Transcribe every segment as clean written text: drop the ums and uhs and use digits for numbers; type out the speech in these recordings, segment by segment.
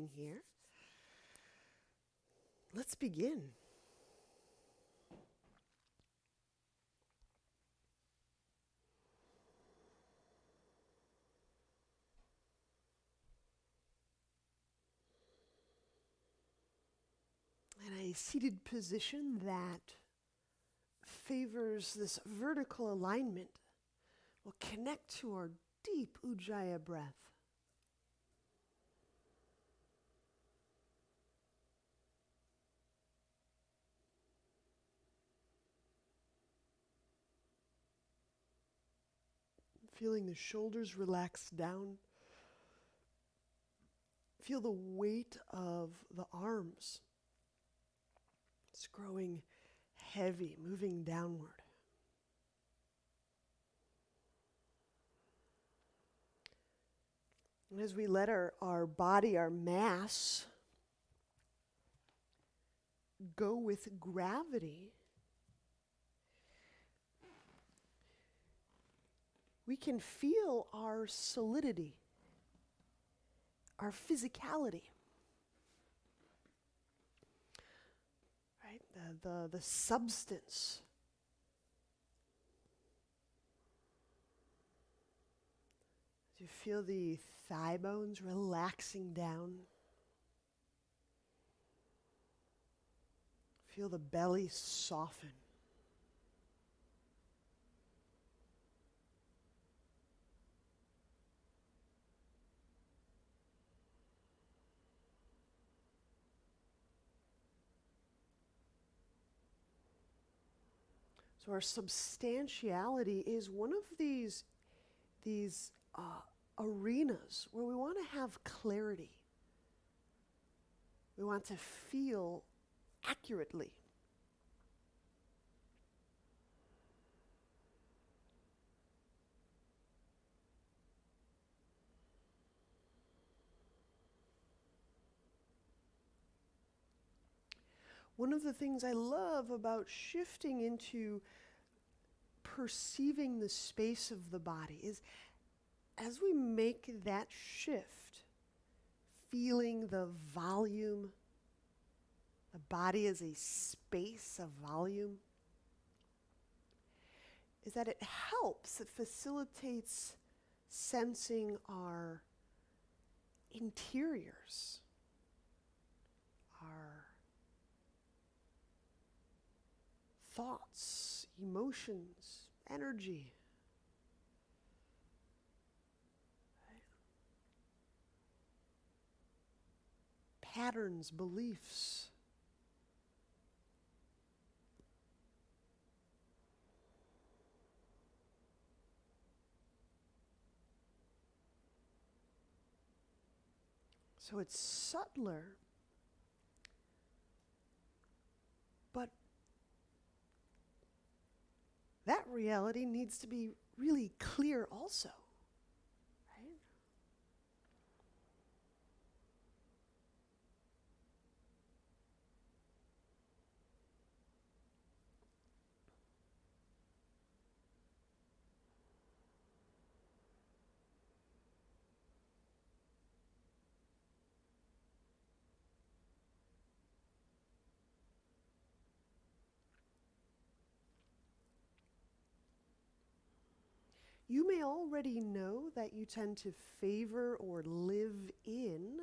footing here. Let's begin. And a seated position that favors this vertical alignment will connect to our deep Ujjayi breath. Feeling the shoulders relax down. Feel the weight of the arms. It's growing heavy, moving downward. And as we let our body, our mass, go with gravity, we can feel our solidity, our physicality. Right? The substance. You feel the thigh bones relaxing down. Feel the belly soften. So our substantiality is one of these arenas where we want to have clarity. We want to feel accurately. One of the things I love about shifting into perceiving the space of the body is as we make that shift, feeling the volume, the body as a space of volume, is that it helps, it facilitates sensing our interiors, our thoughts, emotions, energy. Patterns, beliefs. So it's subtler, but that reality needs to be really clear also. You may already know that you tend to favor or live in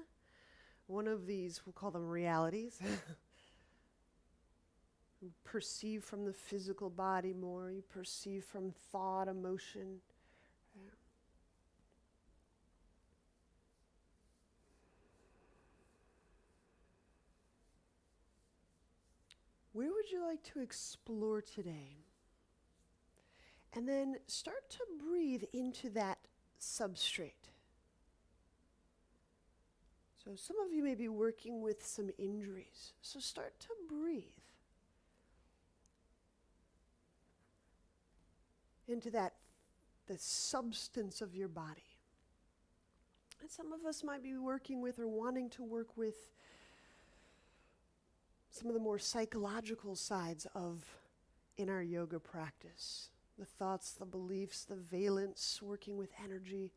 one of these, we'll call them realities. You perceive from the physical body more, you perceive from thought, emotion. Where would you like to explore today? And then start to breathe into that substrate. So some of you may be working with some injuries. So start to breathe into the substance of your body. And some of us might be working with or wanting to work with some of the more psychological sides in our yoga practice. The thoughts, the beliefs, the valence, working with energy.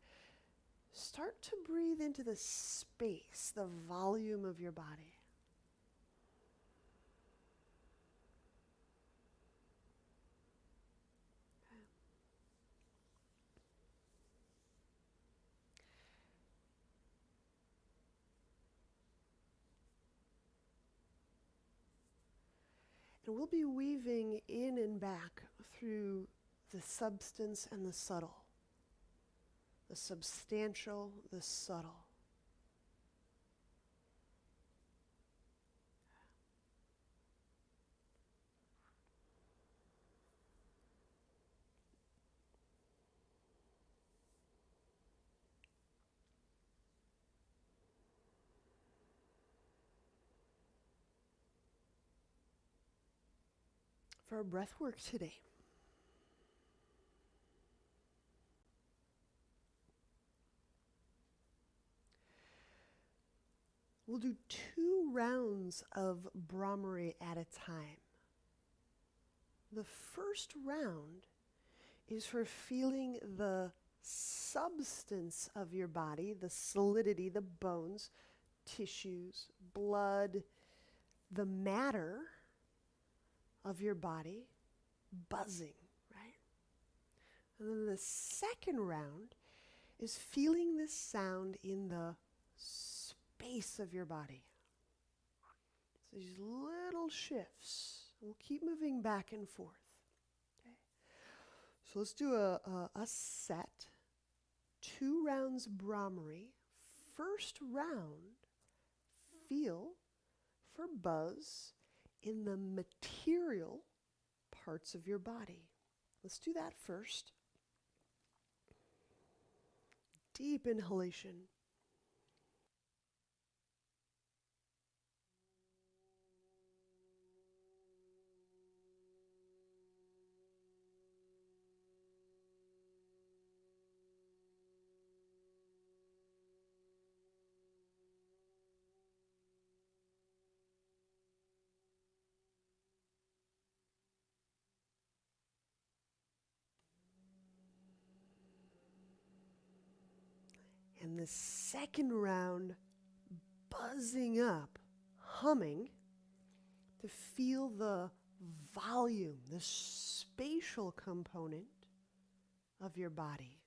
start to breathe into the space, the volume of your body. And we'll be weaving in and back through the substance and the subtle, the substantial, the subtle. For our breath work today, we'll do 2 rounds of Brahmari at a time. The first round is for feeling the substance of your body, the solidity, the bones, tissues, blood, the matter of your body buzzing, right? And then the second round is feeling this sound in the space of your body. So these little shifts. We'll keep moving back and forth. Okay? So let's do a set. 2 rounds Brahmari. First round, feel for buzz in the material parts of your body. Let's do that first. Deep inhalation. And the second round, buzzing up, humming, to feel the volume, the spatial component of your body.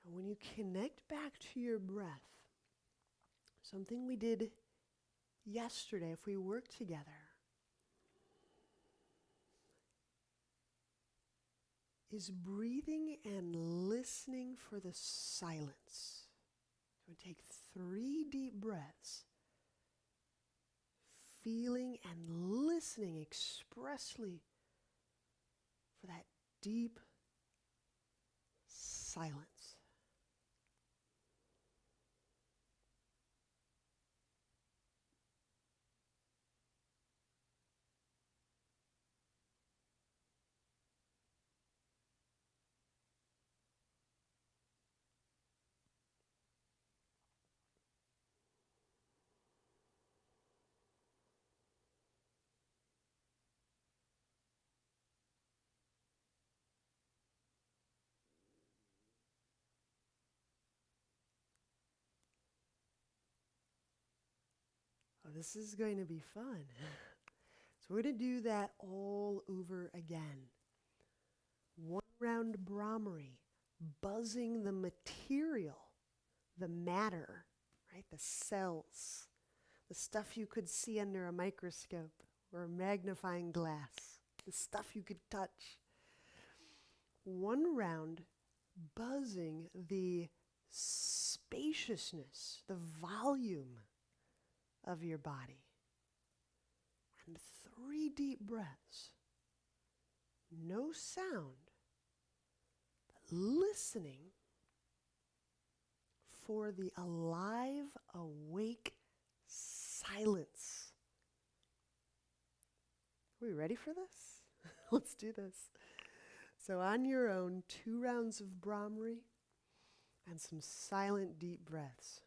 And when you connect back to your breath, something we did yesterday, if we work together, is breathing and listening for the silence. So take 3 deep breaths, feeling and listening expressly for that deep silence. Oh, this is going to be fun. So we're going to do that all over again. 1 round Brahmari, buzzing the material, the matter, right? The cells, the stuff you could see under a microscope or a magnifying glass, the stuff you could touch. 1 round, buzzing the spaciousness, the volume of your body. And 3 deep breaths. No sound, but listening for the alive, awake silence. Are we ready for this? Let's do this. So on your own, 2 rounds of Brahmari and some silent deep breaths.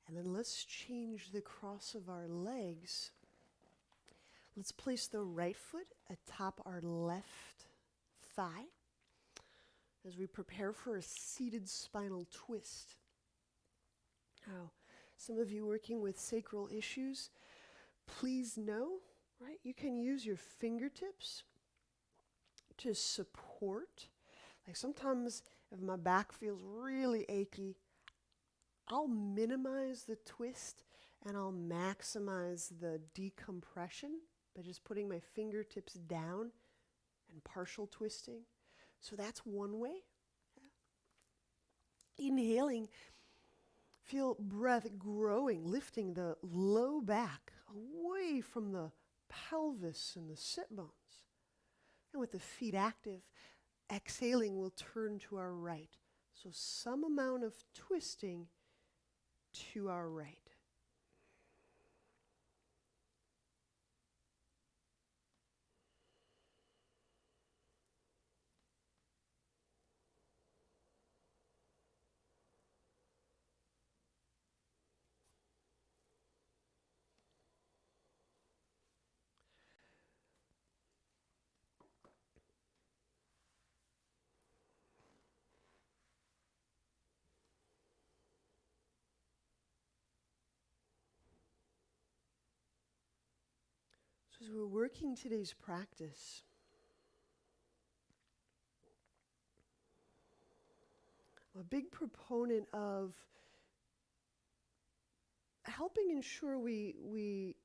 And then let's change the cross of our legs. Let's place the right foot atop our left thigh as we prepare for a seated spinal twist. Now, some of you working with sacral issues, please know, right, you can use your fingertips to support. Like sometimes if my back feels really achy, I'll minimize the twist and I'll maximize the decompression by just putting my fingertips down and partial twisting. So that's one way. Inhaling, feel breath growing, lifting the low back away from the pelvis and the sit bones. And with the feet active, exhaling, we'll turn to our right. So some amount of twisting to our right. So as we're working today's practice, I'm a big proponent of helping ensure we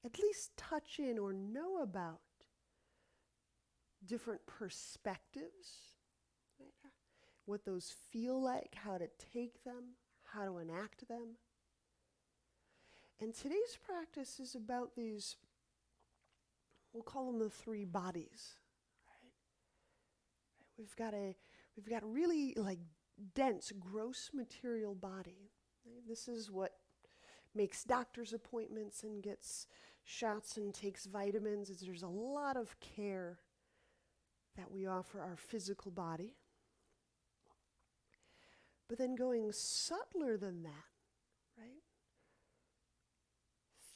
at least touch in or know about different perspectives, right? What those feel like, how to take them, how to enact them. And today's practice is about these, we'll call them the 3 bodies. Right? We've got really like dense, gross material body. Right? This is what makes doctor's appointments and gets shots and takes vitamins. There's a lot of care that we offer our physical body. But then going subtler than that, right?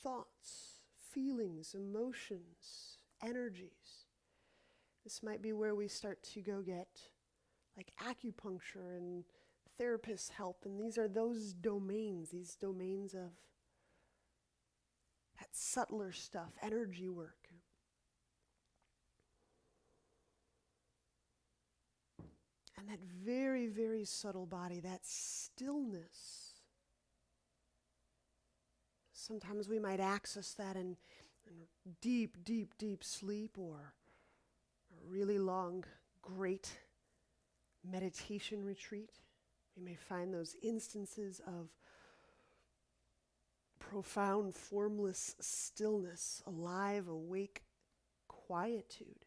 Thoughts, feelings, emotions, energies. This might be where we start to go get like acupuncture and therapist help. And these are those domains, these domains of that subtler stuff, energy work. And that very, very subtle body, that stillness. Sometimes we might access that in deep, deep, deep sleep, or a really long, great meditation retreat. We may find those instances of profound, formless stillness, alive, awake quietude.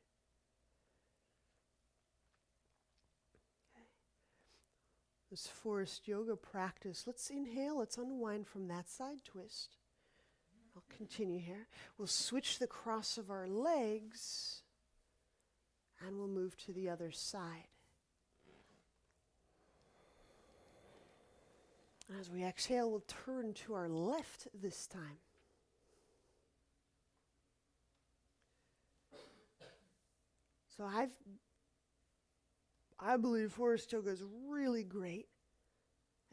This Forrest yoga practice, let's inhale, let's unwind from that side twist. I'll continue here. We'll switch the cross of our legs and we'll move to the other side. As we exhale, we'll turn to our left this time. So I believe Forrest yoga is really great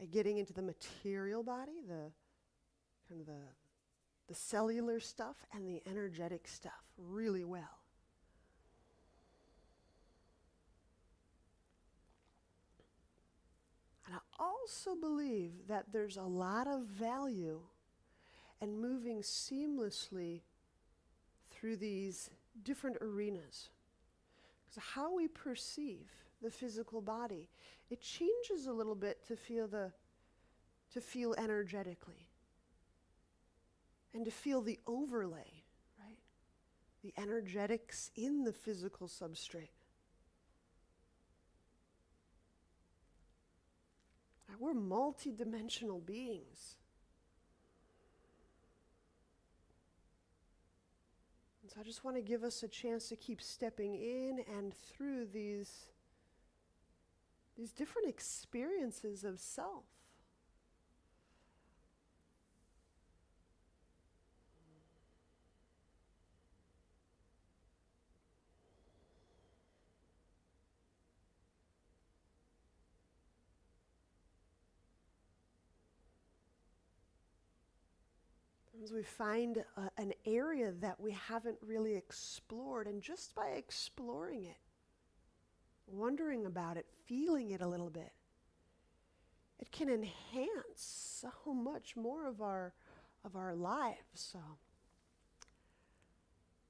at getting into the material body, the cellular stuff and the energetic stuff really well. And I also believe that there's a lot of value in moving seamlessly through these different arenas. Because how we perceive the physical body, it changes a little bit to feel energetically. And to feel the overlay, right? The energetics in the physical substrate. We're multi-dimensional beings. And so I just want to give us a chance to keep stepping in and through these different experiences of self. As we find an area that we haven't really explored, and just by exploring it, wondering about it, feeling it a little bit, it can enhance so much more of our lives. So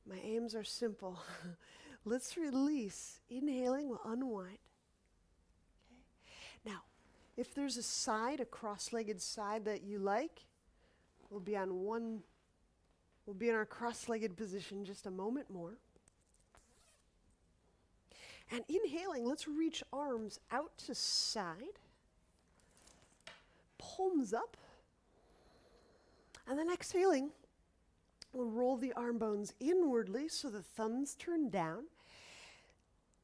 my aims are simple. Let's release. Inhaling will unwind. Okay. Now, if there's a cross-legged side that you like, we'll be in our cross-legged position just a moment more. And inhaling, let's reach arms out to side, palms up. And then exhaling, we'll roll the arm bones inwardly so the thumbs turn down.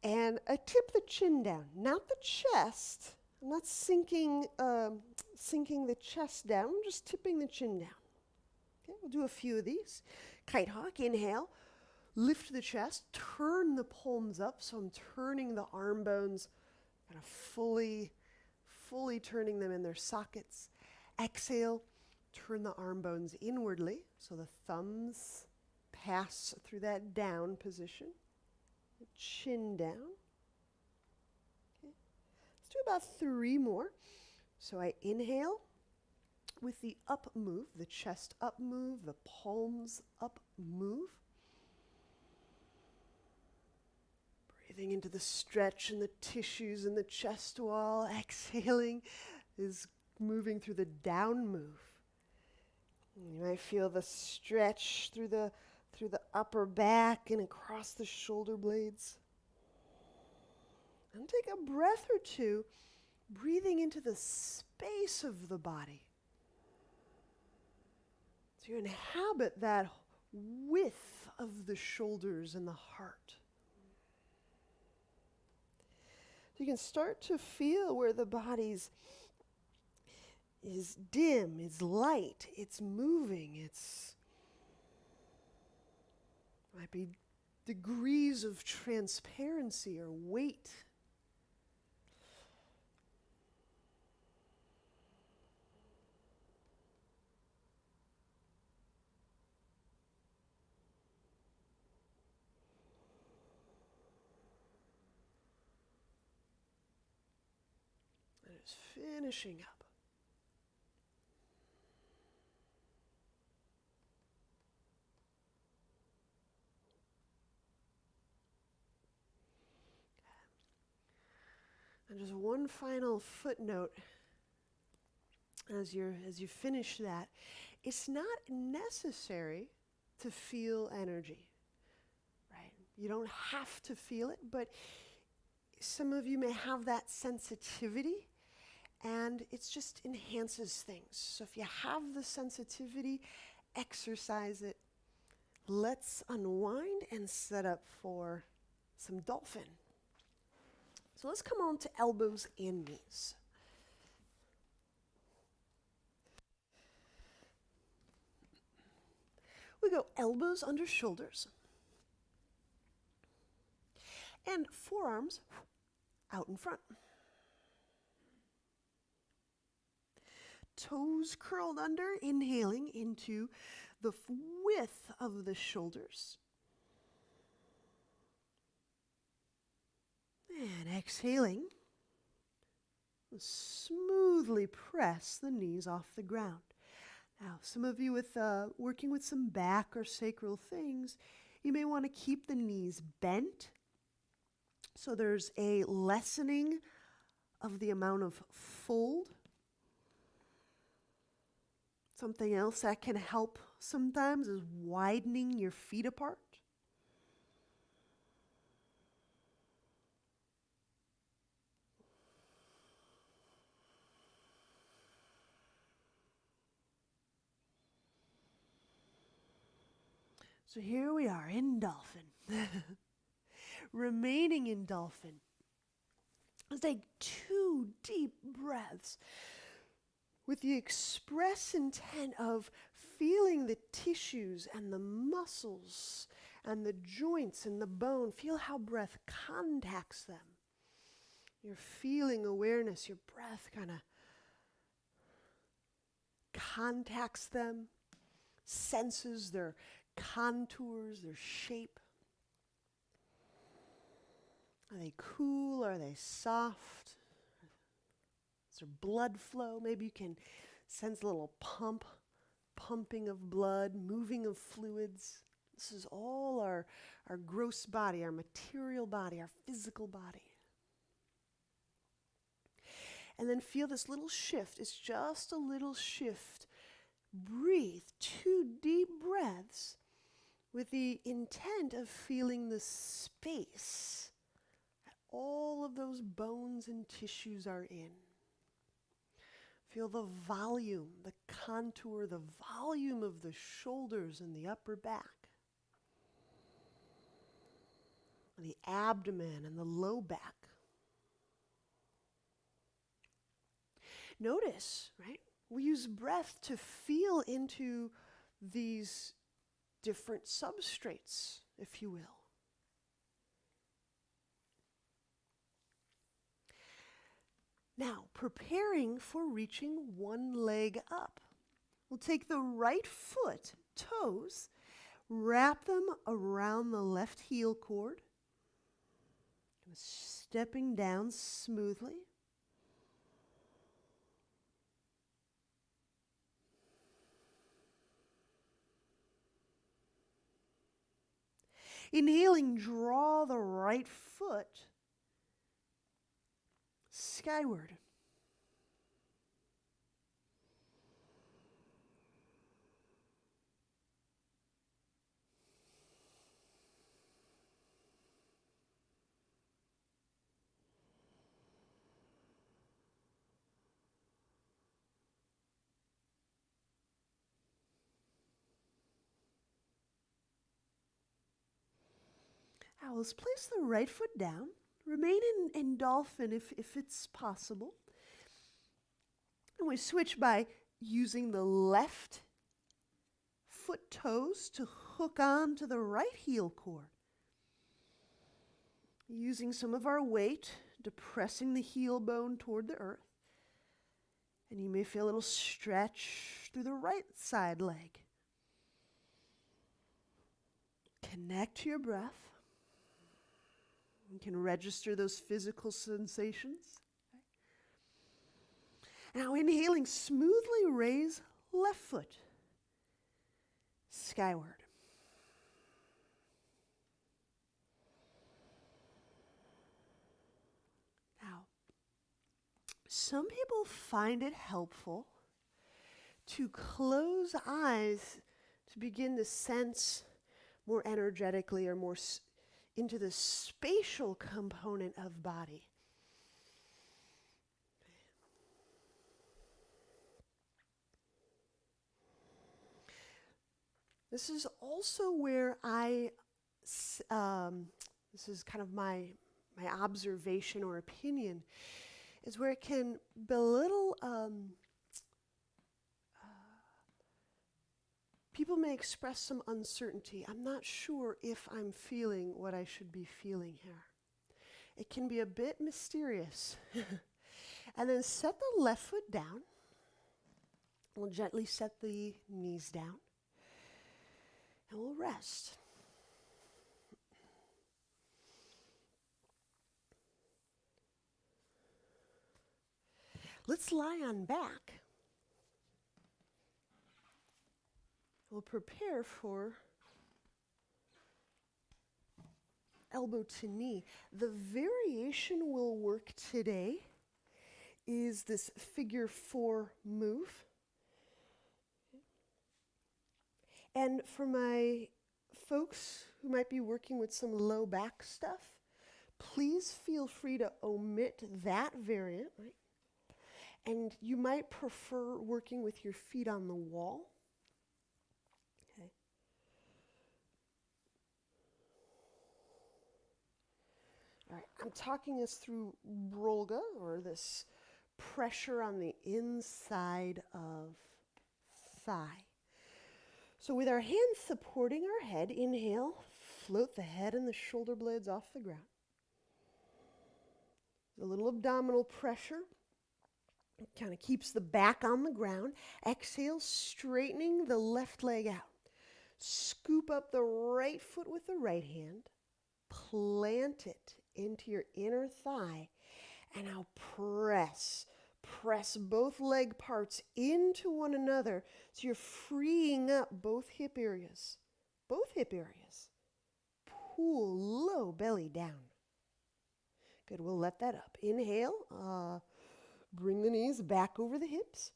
And I tip the chin down, not the chest. I'm not sinking the chest down, I'm just tipping the chin down. Okay, we'll do a few of these. Kite hawk, inhale, lift the chest, turn the palms up, so I'm turning the arm bones, kind of fully turning them in their sockets. Exhale, turn the arm bones inwardly, so the thumbs pass through that down position. Chin down. Okay. Let's do about 3 more. So I inhale with the up move, the chest up move, the palms up move. Breathing into the stretch in the tissues in the chest wall. Exhaling is moving through the down move. You might feel the stretch through the upper back and across the shoulder blades. And take a breath or two, breathing into the space of the body. So you inhabit that width of the shoulders and the heart. So you can start to feel where the body's is dim, it's light, it's moving, might be degrees of transparency or weight. Just finishing up. And just one final footnote as you finish that. It's not necessary to feel energy, right? You don't have to feel it, but some of you may have that sensitivity, and it just enhances things. So if you have the sensitivity, exercise it. Let's unwind and set up for some dolphin. So let's come on to elbows and knees. We go elbows under shoulders and forearms out in front. Toes curled under, inhaling into the width of the shoulders. And exhaling, smoothly press the knees off the ground. Now, some of you with working with some back or sacral things, you may want to keep the knees bent. So there's a lessening of the amount of fold. Something else that can help sometimes is widening your feet apart. So here we are in dolphin. Remaining in dolphin. Let's take 2 deep breaths with the express intent of feeling the tissues and the muscles and the joints and the bone. Feel how breath contacts them. You're feeling awareness. Your breath kind of contacts them, senses their contours, their shape. Are they cool? Are they soft? Is there blood flow? Maybe you can sense a little pumping of blood, moving of fluids. This is all our gross body, our material body, our physical body. And then feel this little shift. It's just a little shift. Breathe 2 deep breaths with the intent of feeling the space that all of those bones and tissues are in. Feel the volume, the contour, the volume of the shoulders and the upper back. The abdomen and the low back. Notice, right? We use breath to feel into these different substrates, if you will. Now, preparing for reaching one leg up. We'll take the right foot, toes, wrap them around the left heel cord, stepping down smoothly. Inhaling, draw the right foot skyward. Now let's place the right foot down. Remain in dolphin if it's possible. And we switch by using the left foot toes to hook on to the right heel cord. Using some of our weight, depressing the heel bone toward the earth. And you may feel a little stretch through the right side leg. Connect to your breath. You can register those physical sensations. Now inhaling, smoothly raise left foot skyward. Now, some people find it helpful to close eyes to begin to sense more energetically or more into the spatial component of body. This is also where this is kind of my observation or opinion, is where it can belittle, people may express some uncertainty. I'm not sure if I'm feeling what I should be feeling here. It can be a bit mysterious. And then set the left foot down. We'll gently set the knees down. And we'll rest. Let's lie on back. We'll prepare for elbow to knee. The variation we'll work today is this figure 4 move. And for my folks who might be working with some low back stuff, please feel free to omit that variant, right? And you might prefer working with your feet on the wall. Okay. All right, I'm talking us through brolga, or this pressure on the inside of thigh. So with our hands supporting our head, inhale, float the head and the shoulder blades off the ground. A little abdominal pressure. It kind of keeps the back on the ground. Exhale, straightening the left leg out. Scoop up the right foot with the right hand. Plant it into your inner thigh. And now press. Press both leg parts into one another so you're freeing up both hip areas. Both hip areas. Pull low belly down. Good, we'll let that up. Inhale, bring the knees back over the hips.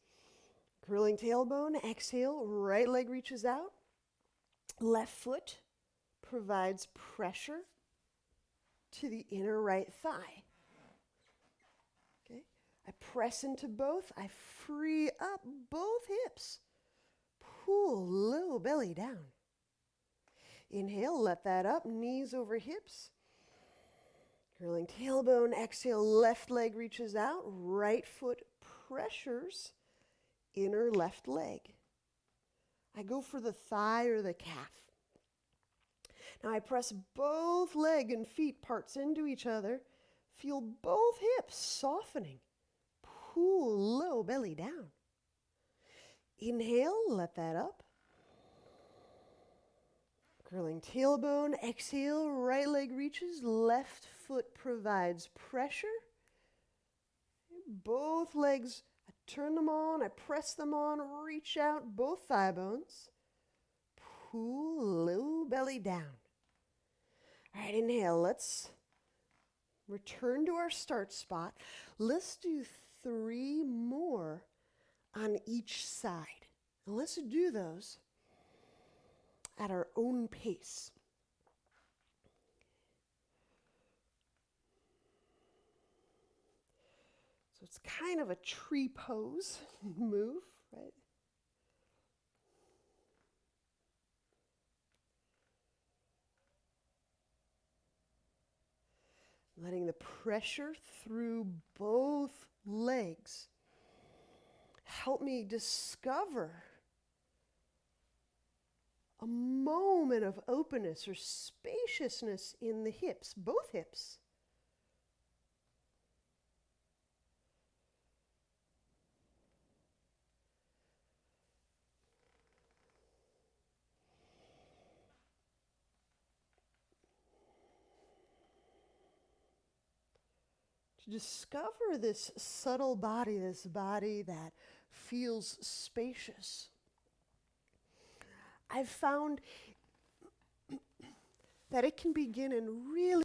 Curling tailbone, exhale, right leg reaches out. Left foot provides pressure to the inner right thigh. I press into both. I free up both hips. Pull low belly down. Inhale, let that up. Knees over hips. Curling tailbone. Exhale, left leg reaches out. Right foot pressures inner left leg. I go for the thigh or the calf. Now I press both leg and feet parts into each other. Feel both hips softening. Pull low belly down. Inhale, let that up. Curling tailbone, exhale, right leg reaches, left foot provides pressure. Both legs, I turn them on, I press them on, reach out, both thigh bones. Pull low belly down. All right, inhale, let's return to our start spot. Let's do 3 more on each side. And let's do those at our own pace. So it's kind of a tree pose move, right? Letting the pressure through both legs help me discover a moment of openness or spaciousness in the hips, both hips. to discover this subtle body, this body that feels spacious. I've found that it can begin in really,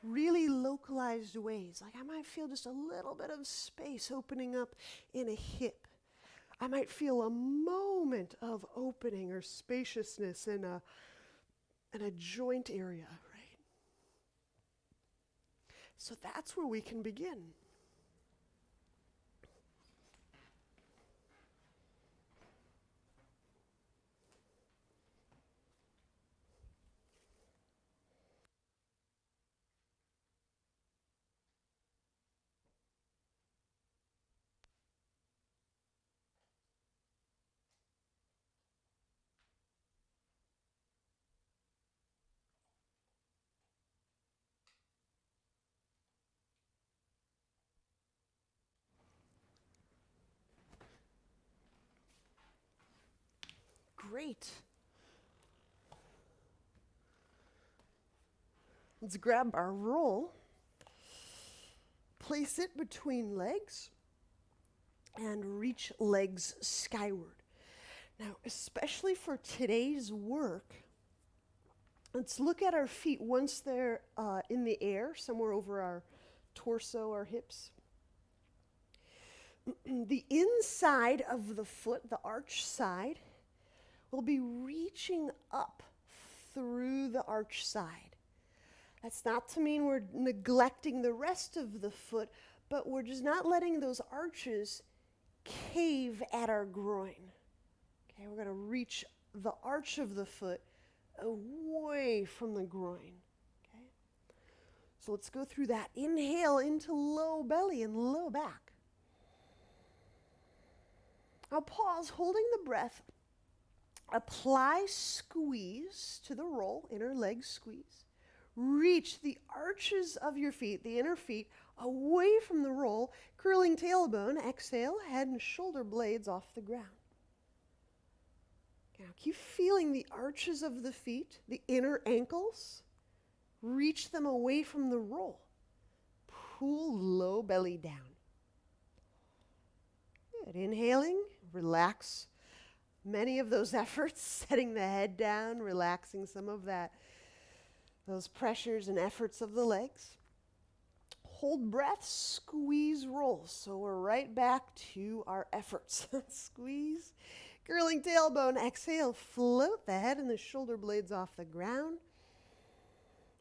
really localized ways. Like I might feel just a little bit of space opening up in a hip. I might feel a moment of opening or spaciousness in a joint area, right? So that's where we can begin. Great. Let's grab our roll, place it between legs, and reach legs skyward. Now, especially for today's work, let's look at our feet once they're in the air, somewhere over our torso, our hips. The inside of the foot, the arch side, will be reaching up through the arch side. That's not to mean we're neglecting the rest of the foot, but we're just not letting those arches cave at our groin. Okay, we're going to reach the arch of the foot away from the groin. Okay, so let's go through that. Inhale into low belly and low back. Now pause, holding the breath. Apply squeeze to the roll, inner leg squeeze. Reach the arches of your feet, the inner feet, away from the roll, curling tailbone. Exhale, head and shoulder blades off the ground. Now keep feeling the arches of the feet, the inner ankles. Reach them away from the roll. Pull low belly down. Good. Inhaling, relax many of those efforts, setting the head down, relaxing some of those pressures and efforts of the legs. Hold breath, squeeze, roll. So we're right back to our efforts. Squeeze, curling tailbone, exhale, float the head and the shoulder blades off the ground.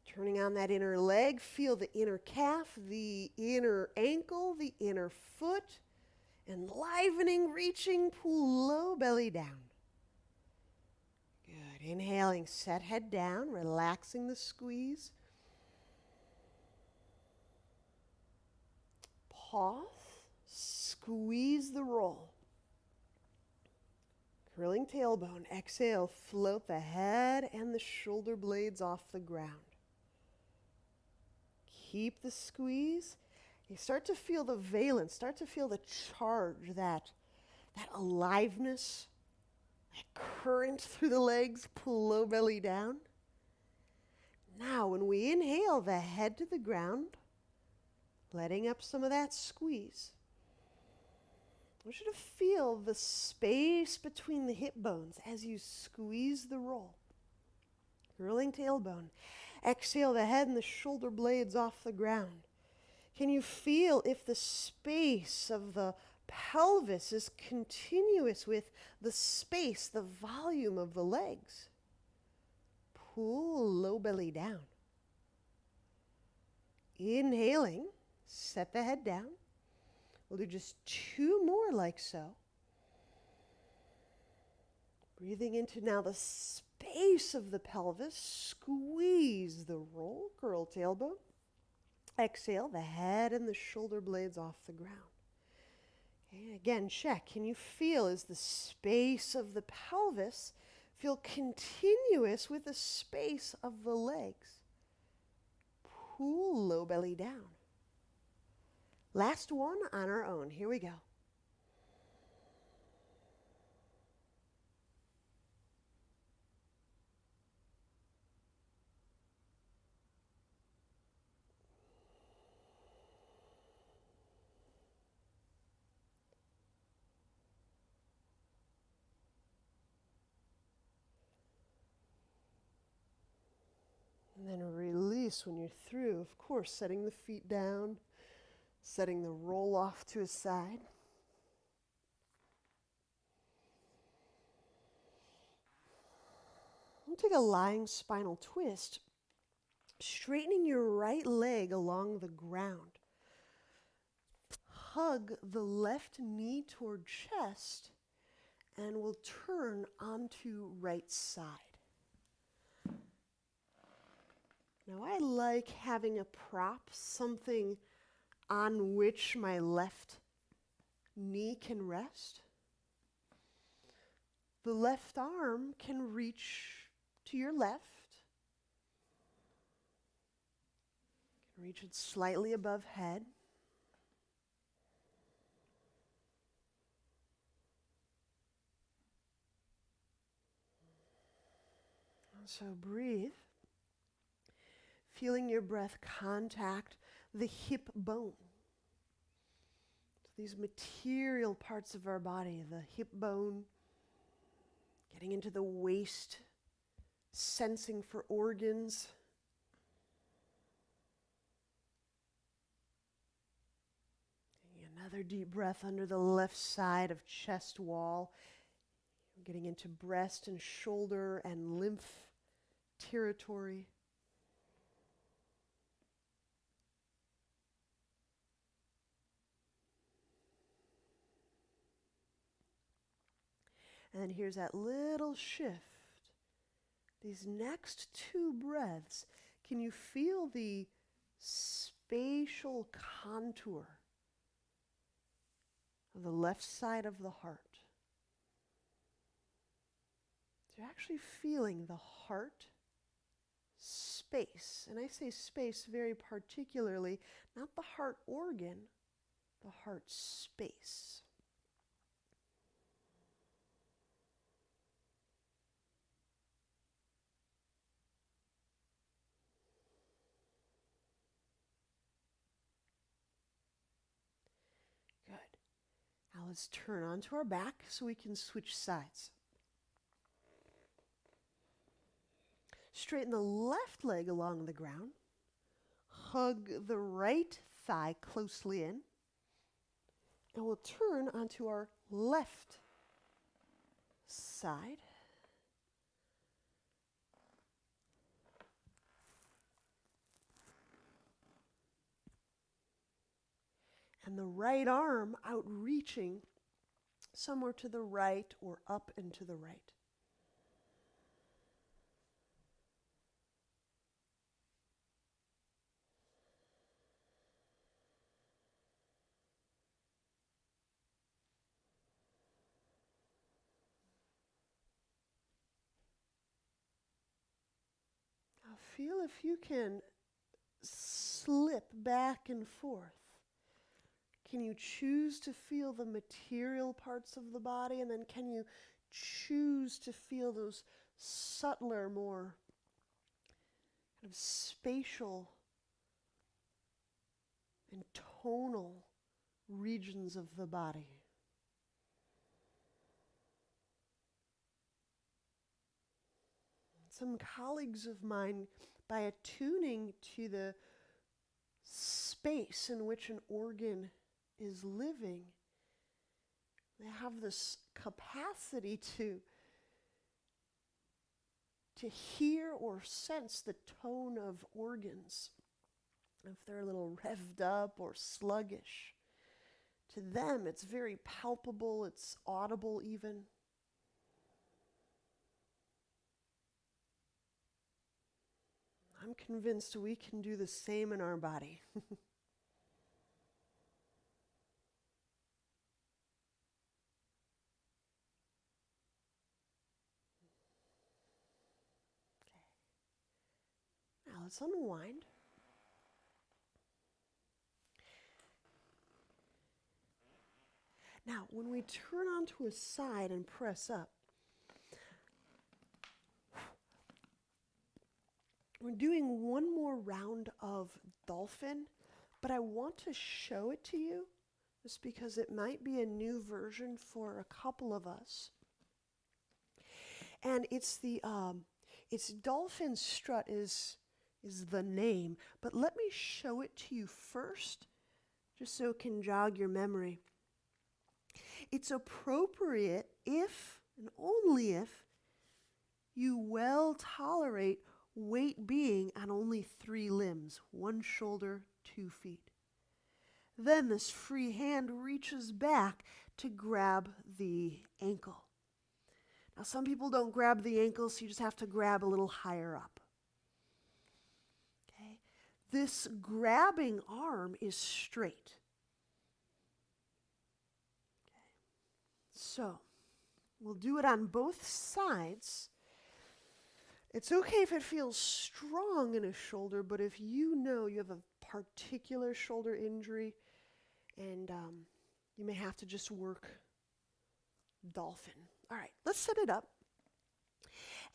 Turning on that inner leg, feel the inner calf, the inner ankle, the inner foot. Enlivening, reaching, pull low belly down. Good. Inhaling, set head down, relaxing the squeeze. Pause, squeeze the roll. Curling tailbone, exhale, float the head and the shoulder blades off the ground. Keep the squeeze. You start to feel the valence, start to feel the charge, that aliveness, that current through the legs, pull low belly down. Now, when we inhale, the head to the ground, letting up some of that squeeze. I want you to feel the space between the hip bones as you squeeze the roll. Curling tailbone. Exhale the head and the shoulder blades off the ground. Can you feel if the space of the pelvis is continuous with the space, the volume of the legs? Pull low belly down. Inhaling, set the head down. We'll do just 2 more like so. Breathing into now the space of the pelvis. Squeeze the roll, curl tailbone. Exhale, the head and the shoulder blades off the ground. Okay, again, check. Can you feel, is the space of the pelvis feel continuous with the space of the legs? Pull low belly down. Last one on our own. Here we go. release when you're through. Of course, setting the feet down, setting the roll off to a side. We'll take a lying spinal twist, straightening your right leg along the ground. Hug the left knee toward chest, and we'll turn onto right side. Now I like having a prop, something on which my left knee can rest. The left arm can reach to your left. You can reach it slightly above head. So breathe, feeling your breath contact the hip bone. So these material parts of our body, the hip bone, getting into the waist, sensing for organs. Another deep breath under the left side of chest wall, getting into breast and shoulder and lymph territory. And then here's that little shift. These next two breaths, can you feel the spatial contour of the left side of the heart? So you're actually feeling the heart space. And I say space very particularly, not the heart organ, the heart space. Good. Now let's turn onto our back so we can switch sides. Straighten the left leg along the ground. Hug the right thigh closely in. And we'll turn onto our left side. And the right arm outreaching somewhere to the right or up and to the right. Now feel if you can slip back and forth. Can you choose to feel the material parts of the body, and then can you choose to feel those subtler, more kind of spatial and tonal regions of the body? Some colleagues of mine, by attuning to the space in which an organ is living, they have this capacity to hear or sense the tone of organs. If they're a little revved up or sluggish, to them it's very palpable, it's audible even. I'm convinced we can do the same in our body. Now let's unwind. Now, when we turn onto a side and press up, we're doing one more round of dolphin, but I want to show it to you just because it might be a new version for a couple of us. And it's dolphin strut is is the name, but let me show it to you first, just so it can jog your memory. It's appropriate if, and only if, you well tolerate weight being on only 3 limbs, 1 shoulder, 2 feet. Then this free hand reaches back to grab the ankle. Now some people don't grab the ankle, so you just have to grab a little higher up. Okay? This grabbing arm is straight. Okay. So we'll do it on both sides. It's okay if it feels strong in a shoulder, but if you know you have a particular shoulder injury and you may have to just work dolphin. All right, let's set it up.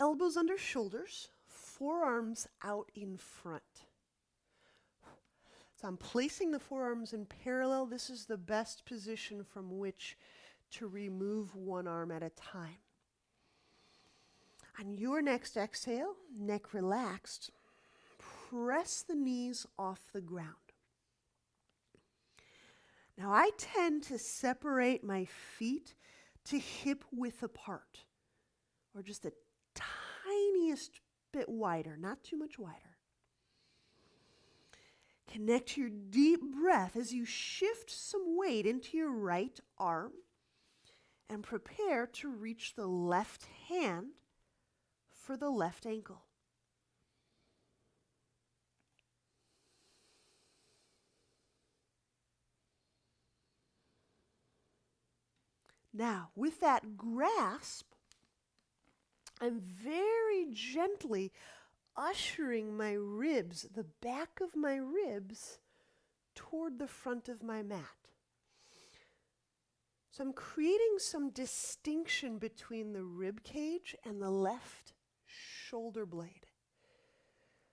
Elbows under shoulders, forearms out in front. So I'm placing the forearms in parallel. This is the best position from which to remove one arm at a time. On your next exhale, neck relaxed, press the knees off the ground. Now I tend to separate my feet to hip width apart, or just the tiniest bit wider, not too much wider. Connect your deep breath as you shift some weight into your right arm and prepare to reach the left hand for the left ankle. Now, with that grasp, I'm very gently ushering my ribs, the back of my ribs, toward the front of my mat. So I'm creating some distinction between the rib cage and the left shoulder blade.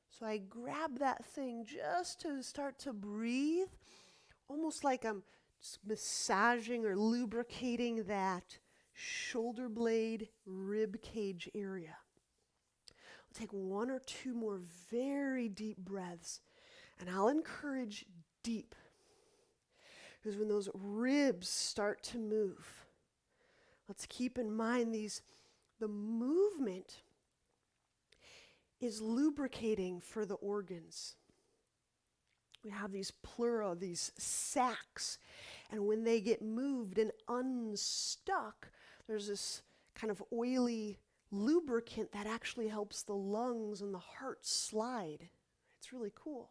So I grab that thing just to start to breathe, almost like I'm just massaging or lubricating that shoulder blade rib cage area. I'll take 1 or 2 more very deep breaths, and I'll encourage deep. Because when those ribs start to move, let's keep in mind the movement is lubricating for the organs. We have these pleura, these sacs, and when they get moved and unstuck, there's this kind of oily lubricant that actually helps the lungs and the heart slide. It's really cool.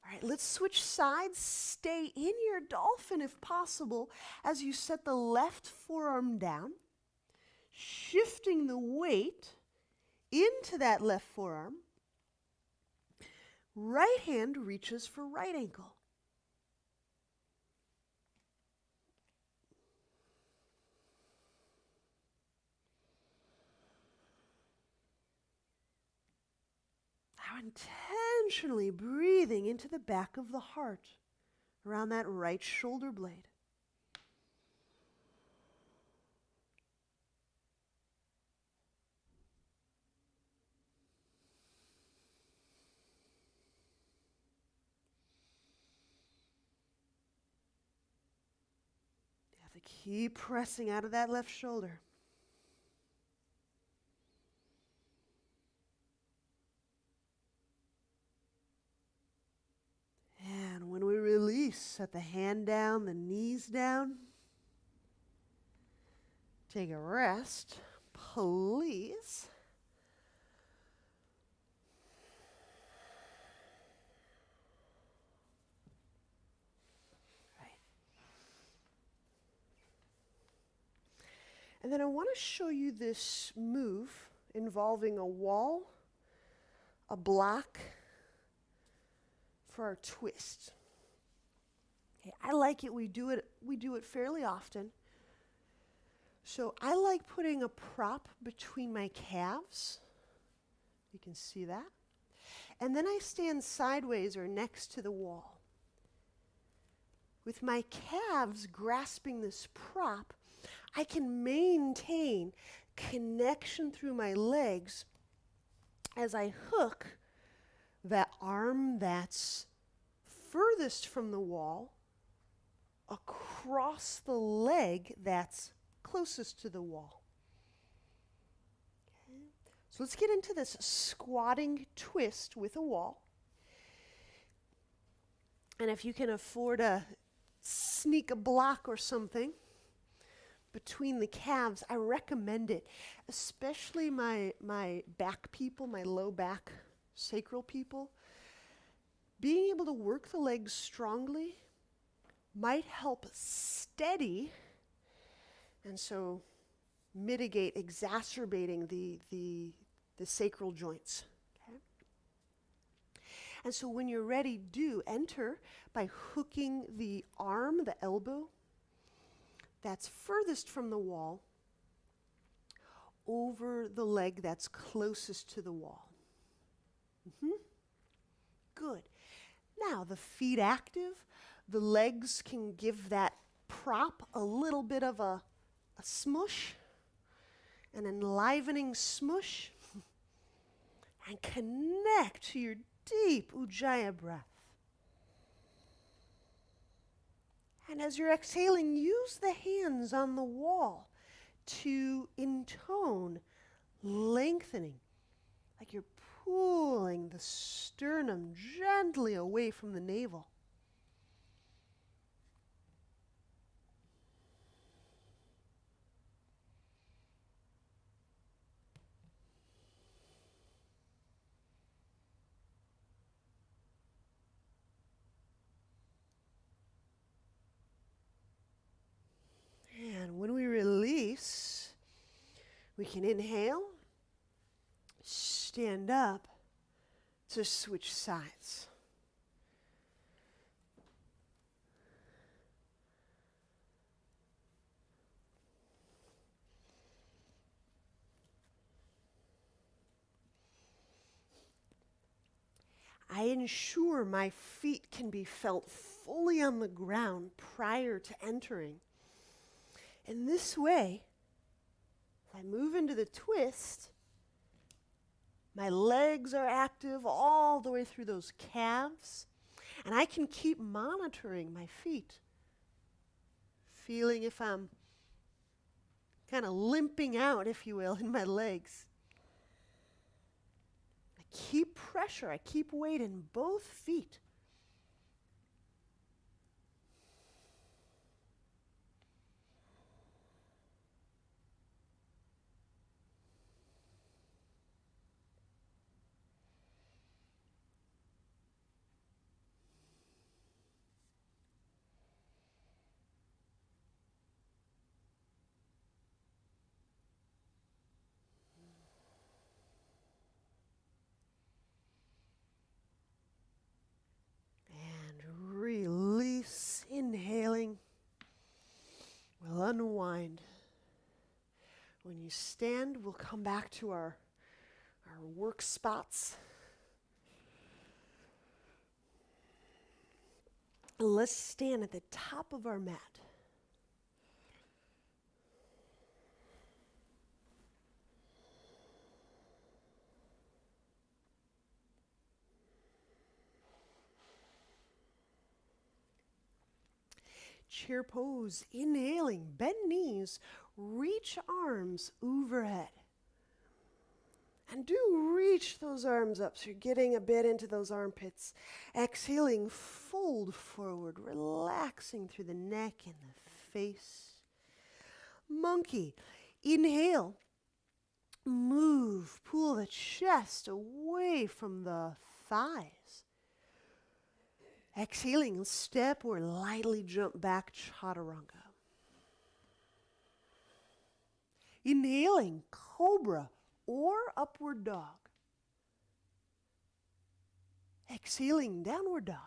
All right, let's switch sides. Stay in your dolphin if possible as you set the left forearm down, shifting the weight into that left forearm. Right hand reaches for right ankle. Now intentionally breathing into the back of the heart, around that right shoulder blade. You have to keep pressing out of that left shoulder. And when we release, set the hand down, the knees down. Take a rest, please. Right. And then I want to show you this move involving a wall, a block, for our twist. Okay, I like it. We do it fairly often. So I like putting a prop between my calves. You can see that. And then I stand sideways or next to the wall. With my calves grasping this prop, I can maintain connection through my legs as I hook that arm that's furthest from the wall across the leg that's closest to the wall. Okay. So let's get into this squatting twist with a wall. And if you can afford to sneak a block or something between the calves, I recommend it. Especially my back people, my low back sacral people. Being able to work the legs strongly might help steady and so mitigate exacerbating the sacral joints. Okay? And so when you're ready, do enter by hooking the arm, the elbow, that's furthest from the wall over the leg that's closest to the wall. Good. Now the feet active, the legs can give that prop a little bit of a smush, an enlivening smush, and connect to your deep Ujjayi breath. And as you're exhaling, use the hands on the wall to intone lengthening, like you're pulling the sternum gently away from the navel. And when we release, we can inhale, stand up to switch sides. I ensure my feet can be felt fully on the ground prior to entering. In this way, if I move into the twist, my legs are active all the way through those calves, and I can keep monitoring my feet, feeling if I'm kind of limping out, if you will, in my legs. I keep pressure, I keep weight in both feet. Release, inhaling, we'll unwind. When you stand, we'll come back to our work spots. Let's stand at the top of our mat. Chair pose, inhaling, bend knees, reach arms overhead. And do reach those arms up so you're getting a bit into those armpits. Exhaling, fold forward, relaxing through the neck and the face. Monkey, inhale, move, pull the chest away from the thighs. Exhaling, step or lightly jump back, chaturanga. Inhaling, cobra or upward dog. Exhaling, downward dog.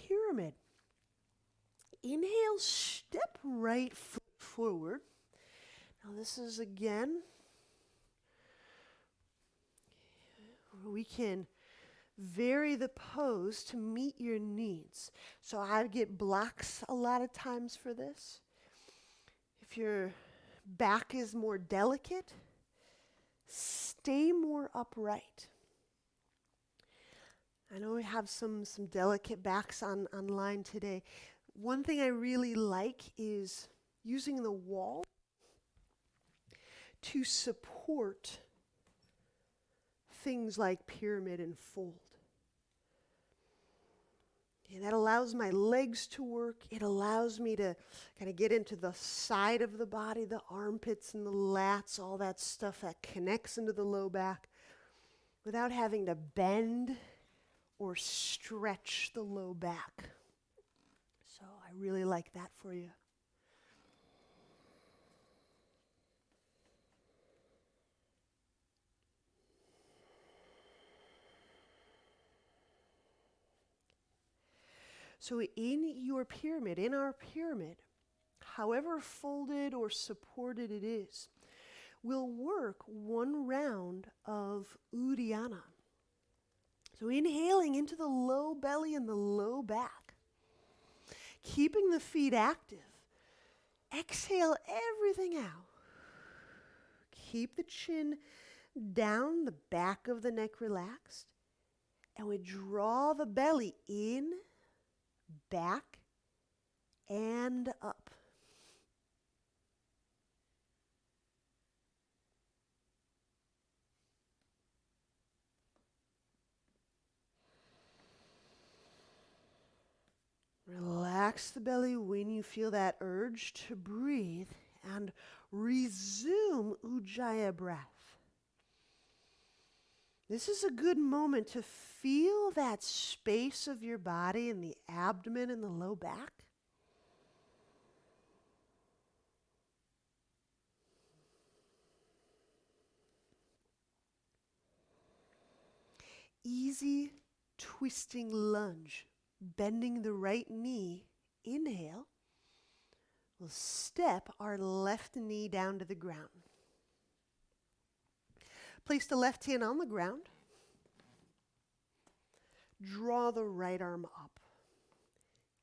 Pyramid. Inhale, step right foot forward. Now this is again, where we can vary the pose to meet your needs. So I get blocks a lot of times for this. If your back is more delicate, stay more upright. I know we have some delicate backs online today. One thing I really like is using the wall to support things like pyramid and fold. And that allows my legs to work. It allows me to kind of get into the side of the body, the armpits and the lats, all that stuff that connects into the low back without having to bend or stretch the low back. So I really like that for you. So in our pyramid, however folded or supported it is, we'll work one round of Uddiyana. So inhaling into the low belly and the low back, keeping the feet active. Exhale everything out. Keep the chin down, the back of the neck relaxed, and we draw the belly in, back, and up. Relax the belly when you feel that urge to breathe and resume Ujjayi breath. This is a good moment to feel that space of your body in the abdomen and the low back. Easy twisting lunge, bending the right knee. Inhale. We'll step our left knee down to the ground. Place the left hand on the ground. Draw the right arm up.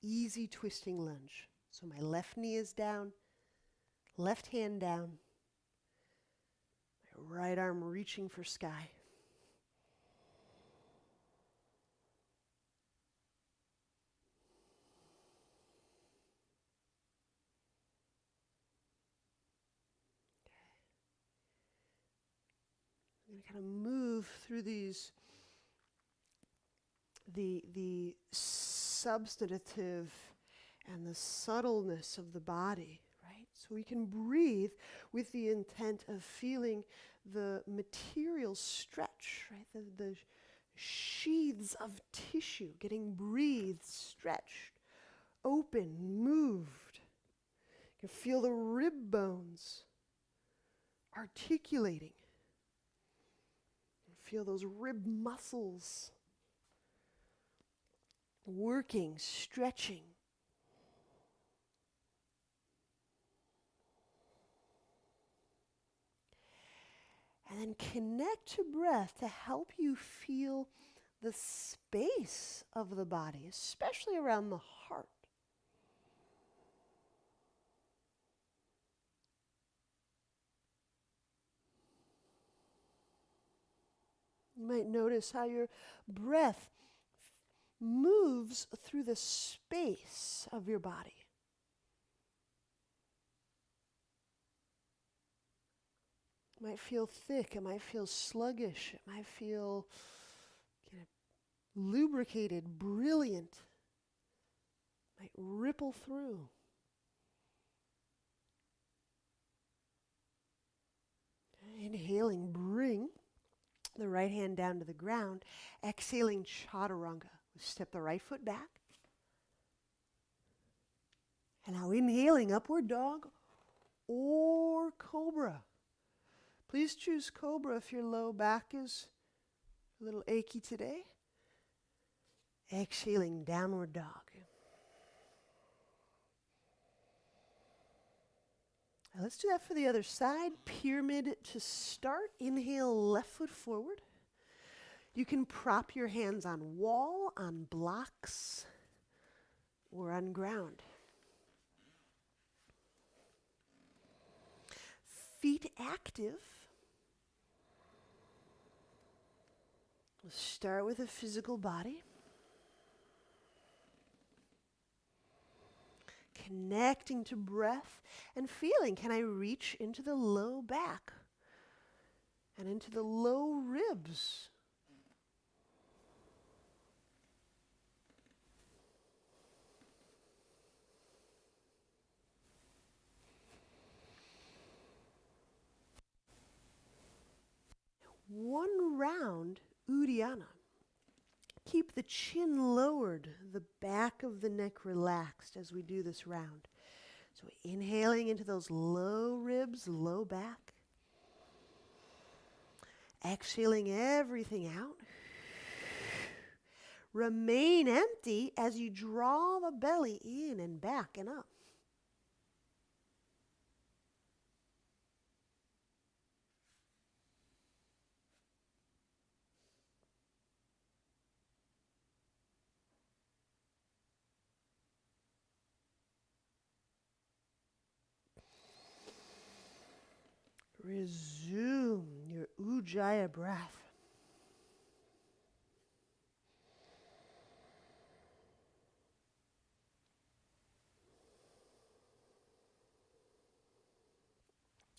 Easy twisting lunge. So my left knee is down, left hand down, my right arm reaching for sky. I'm going to kind of move through these, the substantive and the subtleness of the body, right? So we can breathe with the intent of feeling the material stretch, right? The sheaths of tissue getting breathed, stretched, open, moved. You can feel the rib bones articulating. Feel those rib muscles working, stretching. And then connect to breath to help you feel the space of the body, especially around the heart. You might notice how your breath moves through the space of your body. It might feel thick, it might feel sluggish, it might feel kind of lubricated, brilliant. It might ripple through. Inhaling, bring the right hand down to the ground. Exhaling, chaturanga. Step the right foot back. And now inhaling, upward dog or cobra. Please choose cobra if your low back is a little achy today. Exhaling, downward dog. Now let's do that for the other side. Pyramid to start. Inhale, left foot forward. You can prop your hands on wall, on blocks, or on ground. Feet active. We'll start with a physical body. Connecting to breath and feeling, can I reach into the low back and into the low ribs? One round, Uddiyana. Keep the chin lowered, the back of the neck relaxed as we do this round. So inhaling into those low ribs, low back. Exhaling everything out. Remain empty as you draw the belly in and back and up. Resume your Ujjayi breath.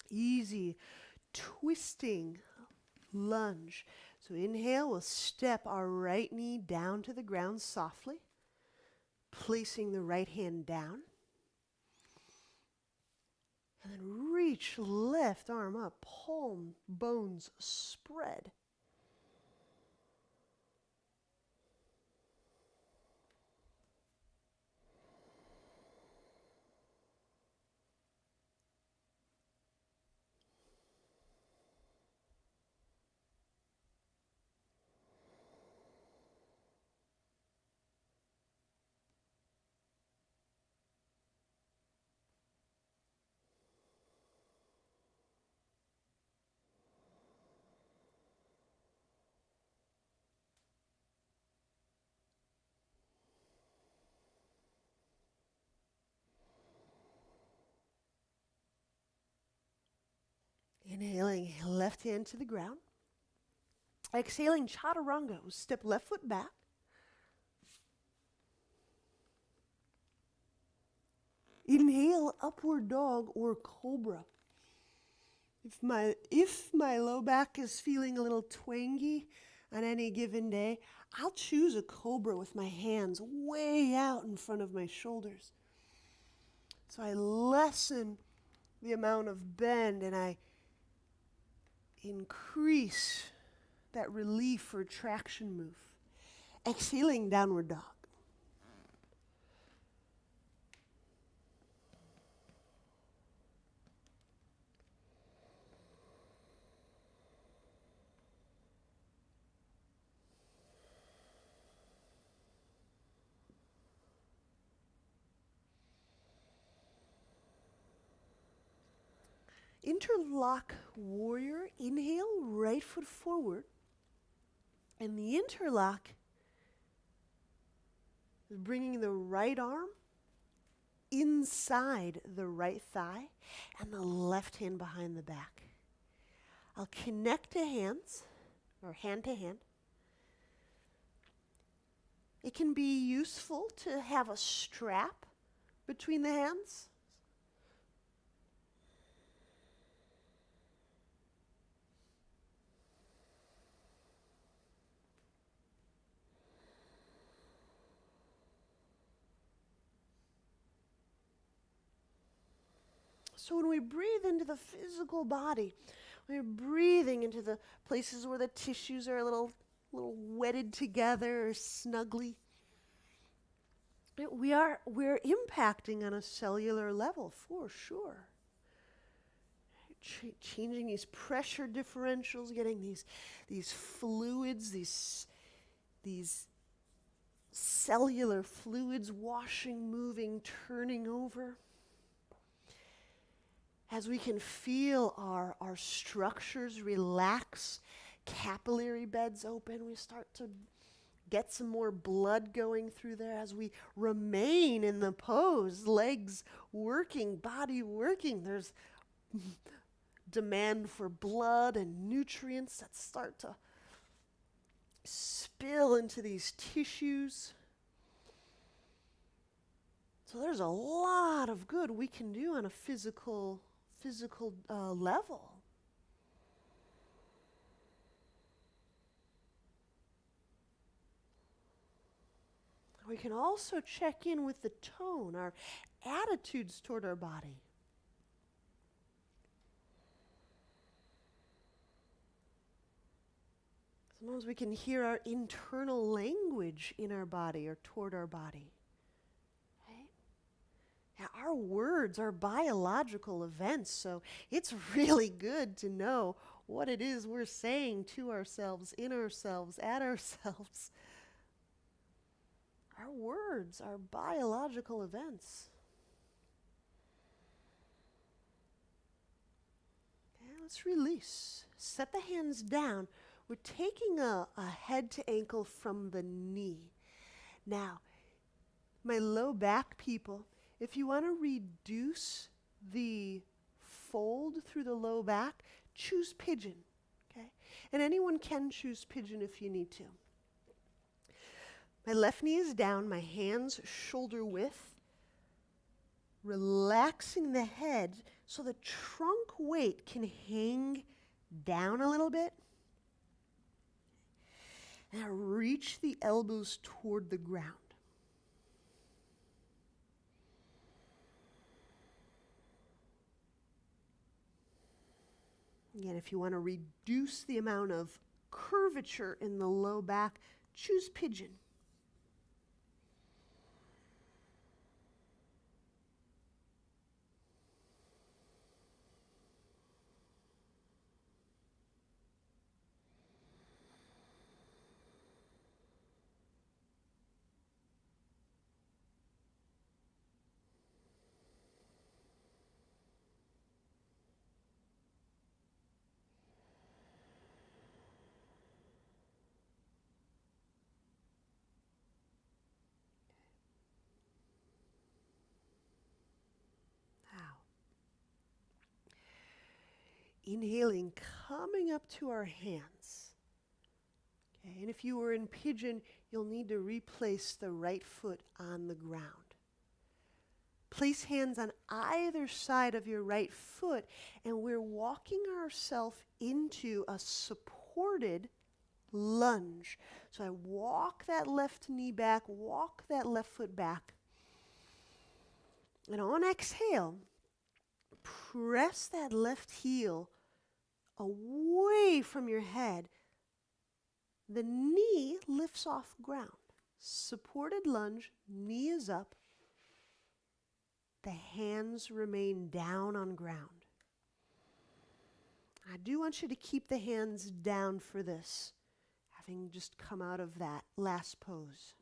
Easy, twisting lunge. So inhale, we'll step our right knee down to the ground softly, placing the right hand down. And then reach left arm up, palm, bones spread. Inhaling, left hand to the ground. Exhaling, chaturanga. Step left foot back. Inhale, upward dog or cobra. If my low back is feeling a little twangy on any given day, I'll choose a cobra with my hands way out in front of my shoulders. So I lessen the amount of bend and I increase that relief or traction move. Exhaling, downward dog. Interlock warrior. Inhale, right foot forward. And the interlock is bringing the right arm inside the right thigh and the left hand behind the back. I'll connect to hands, or hand to hand. It can be useful to have a strap between the hands. So when we breathe into the physical body, we're breathing into the places where the tissues are a little wedded together or snugly. We're impacting on a cellular level for sure. Changing these pressure differentials, getting these fluids, these cellular fluids washing, moving, turning over. As we can feel our structures relax, capillary beds open, we start to get some more blood going through there as we remain in the pose, legs working, body working. There's demand for blood and nutrients that start to spill into these tissues. So there's a lot of good we can do on a physical level. We can also check in with the tone, our attitudes toward our body. Sometimes we can hear our internal language in our body or toward our body. Right? Yeah, our words are biological events, so it's really good to know what it is we're saying to ourselves, in ourselves, at ourselves. Our words are biological events. Okay, let's release. Set the hands down. We're taking a head to ankle from the knee. Now, my low back people, if you want to reduce the fold through the low back, choose pigeon. Okay? And anyone can choose pigeon if you need to. My left knee is down, my hands shoulder width, relaxing the head so the trunk weight can hang down a little bit. Now reach the elbows toward the ground. Again, if you want to reduce the amount of curvature in the low back, choose pigeon. Inhaling, coming up to our hands. Okay, and if you were in pigeon, you'll need to replace the right foot on the ground. Place hands on either side of your right foot, and we're walking ourselves into a supported lunge. So I walk that left knee back, walk that left foot back. And on exhale, press that left heel away from your head. The knee lifts off ground. Supported lunge, knee is up. The hands remain down on ground. I do want you to keep the hands down for this, having just come out of that last pose.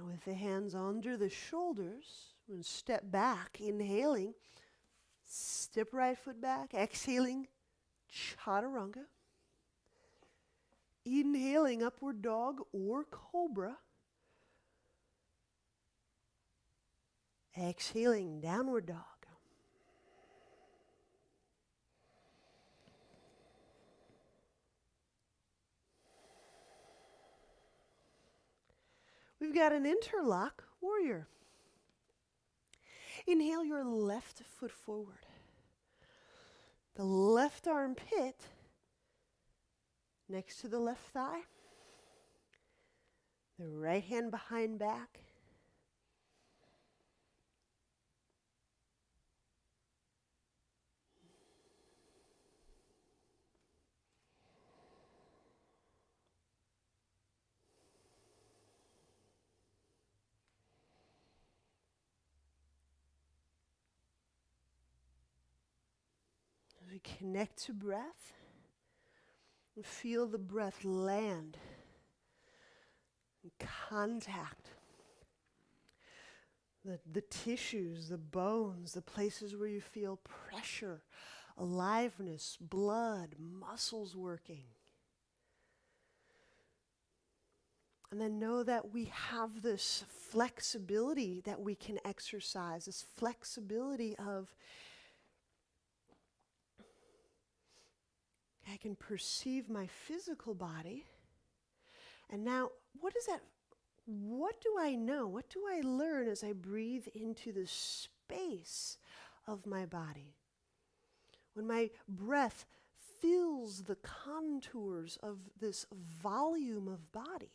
With the hands under the shoulders, and step back, inhaling, step right foot back, exhaling, chaturanga. Inhaling, upward dog or cobra. Exhaling, downward dog. We've got an interlock warrior. Inhale your left foot forward. The left armpit next to the left thigh. The right hand behind back. we connect to breath and feel the breath land and contact the tissues, the bones, the places where you feel pressure, aliveness, blood, muscles working. And then know that we have this flexibility that we can exercise, this flexibility of, I can perceive my physical body. And now, what do I know? What do I learn as I breathe into the space of my body? When my breath fills the contours of this volume of body.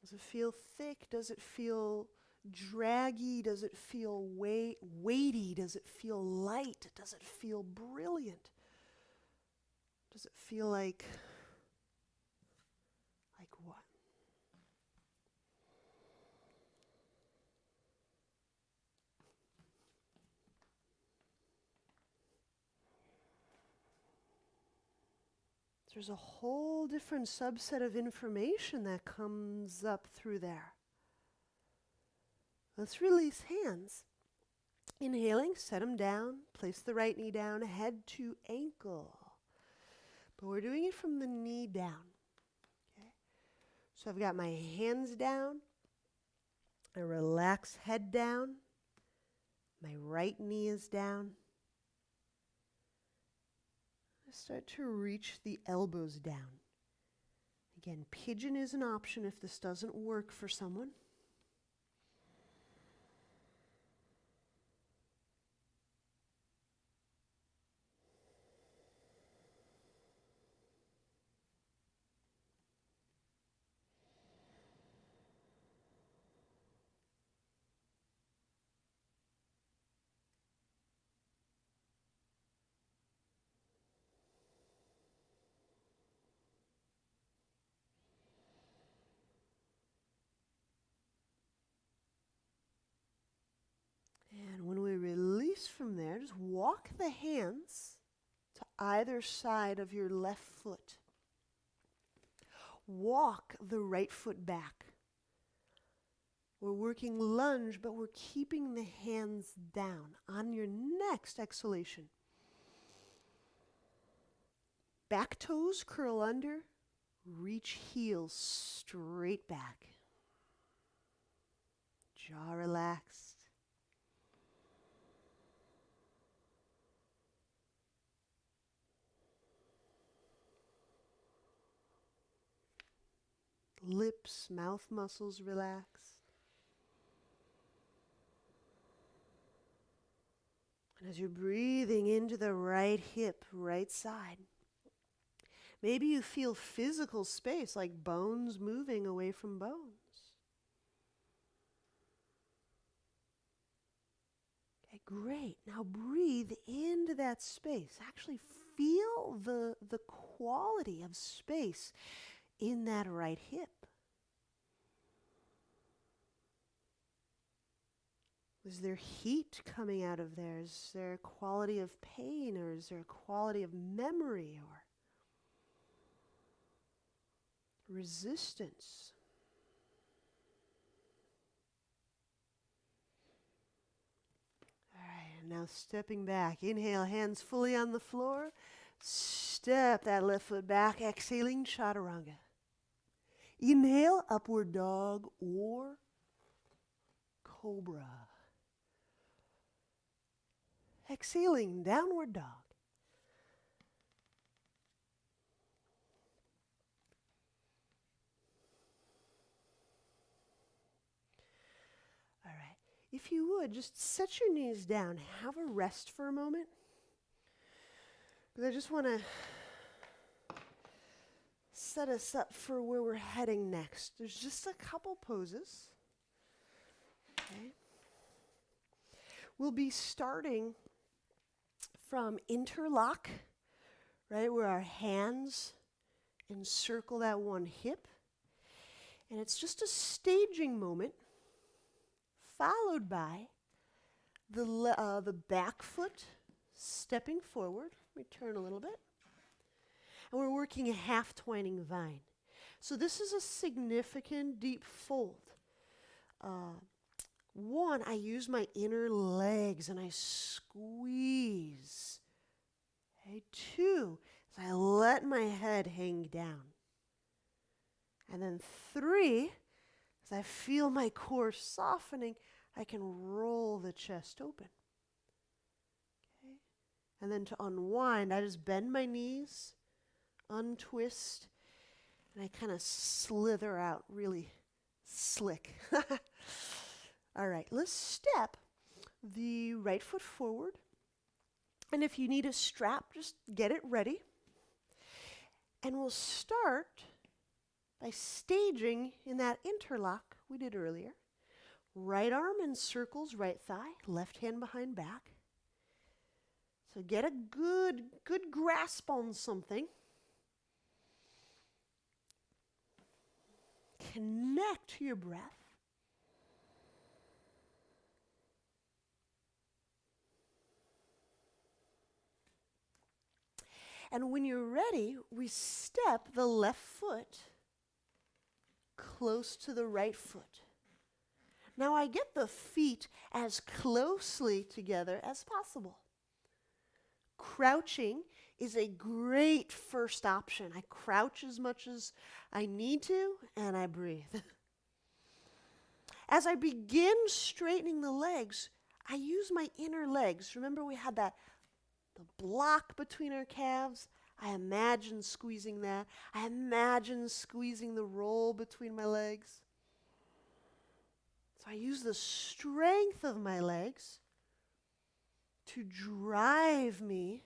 Does it feel thick? Does it feel draggy? Does it feel weighty? Does it feel light? Does it feel brilliant? Does it feel like what? There's a whole different subset of information that comes up through there. Let's release hands. Inhaling, set them down, place the right knee down, head to ankle. But we're doing it from the knee down. Okay? So I've got my hands down, a relaxed head down, my right knee is down. I start to reach the elbows down. Again, pigeon is an option if this doesn't work for someone. And when we release from there, just walk the hands to either side of your left foot. Walk the right foot back. We're working lunge, but we're keeping the hands down. On your next exhalation, back toes curl under, reach heels straight back. Jaw relaxed. Lips, mouth muscles relaxed. And as you're breathing into the right hip, right side, maybe you feel physical space, like bones moving away from bones. Okay, great. Now breathe into that space. Actually feel the quality of space in that right hip. Is there heat coming out of there? Is there a quality of pain, or is there a quality of memory or resistance? All right, and now stepping back. Inhale, hands fully on the floor. Step that left foot back, exhaling chaturanga. Inhale, upward dog or cobra. Exhaling, downward dog. All right. If you would, just set your knees down. Have a rest for a moment. Because I just want to set us up for where we're heading next. There's just a couple poses. Okay. We'll be starting from interlock, right, where our hands encircle that one hip. And it's just a staging moment, followed by the back foot stepping forward. Return a little bit. And we're working a half twining vine. So this is a significant deep fold. One, I use my inner legs and I squeeze. Okay, two, is I let my head hang down. And then three, as I feel my core softening, I can roll the chest open. Okay? And then to unwind, I just bend my knees, untwist, and I kind of slither out really slick. All right, let's step the right foot forward. And if you need a strap, just get it ready. And we'll start by staging in that interlock we did earlier. Right arm encircles right thigh, left hand behind back. So get a good grasp on something. Connect to your breath. And when you're ready, we step the left foot close to the right foot. Now I get the feet as closely together as possible. Crouching is a great first option. I crouch as much as I need to, and I breathe. As I begin straightening the legs, I use my inner legs. Remember we had the block between our calves? I imagine squeezing that. I imagine squeezing the roll between my legs. So I use the strength of my legs to drive me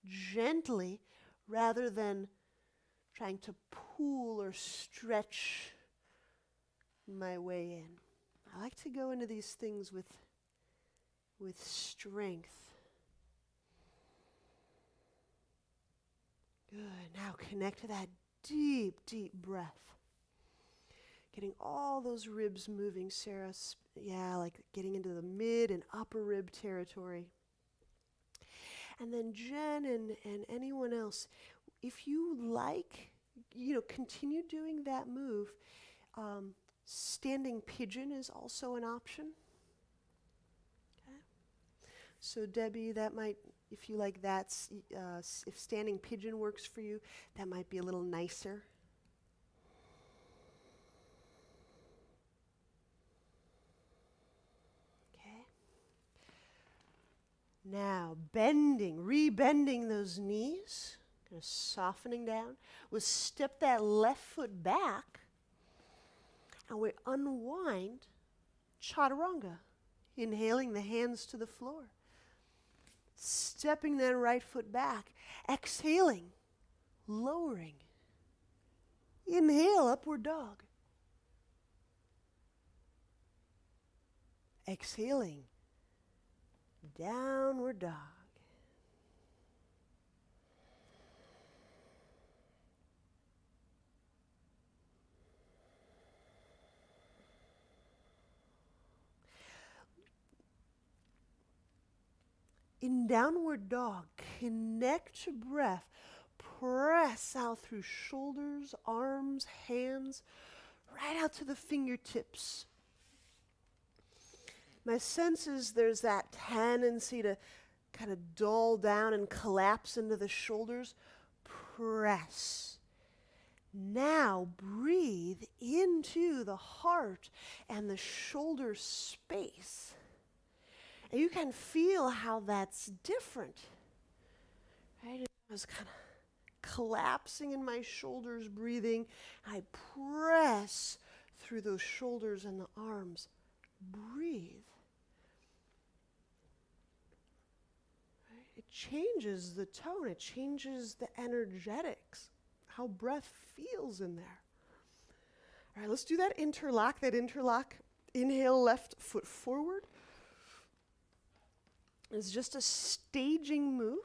gently rather than trying to pull or stretch my way in. I like to go into these things with strength. Good. Now connect to that deep, deep breath. Getting all those ribs moving, Sarah. Yeah, like getting into the mid and upper rib territory. And then Jen and anyone else, if you like, continue doing that move. Standing pigeon is also an option. Okay. So Debbie, that might, if you like that, if standing pigeon works for you, that might be a little nicer. Okay. Now, rebending those knees, kind of softening down. We'll step that left foot back, and we unwind chaturanga, inhaling the hands to the floor. Stepping that right foot back, exhaling, lowering. Inhale, upward dog. Exhaling, downward dog. In downward dog, connect to breath. Press out through shoulders, arms, hands, right out to the fingertips. My sense is there's that tendency to kind of dull down and collapse into the shoulders. Press. Now breathe into the heart and the shoulder space. And you can feel how that's different. Right? I was kind of collapsing in my shoulders, breathing. I press through those shoulders and the arms. Breathe. Right? It changes the tone. It changes the energetics, how breath feels in there. All right, let's do that interlock. Inhale, left foot forward. It's just a staging move.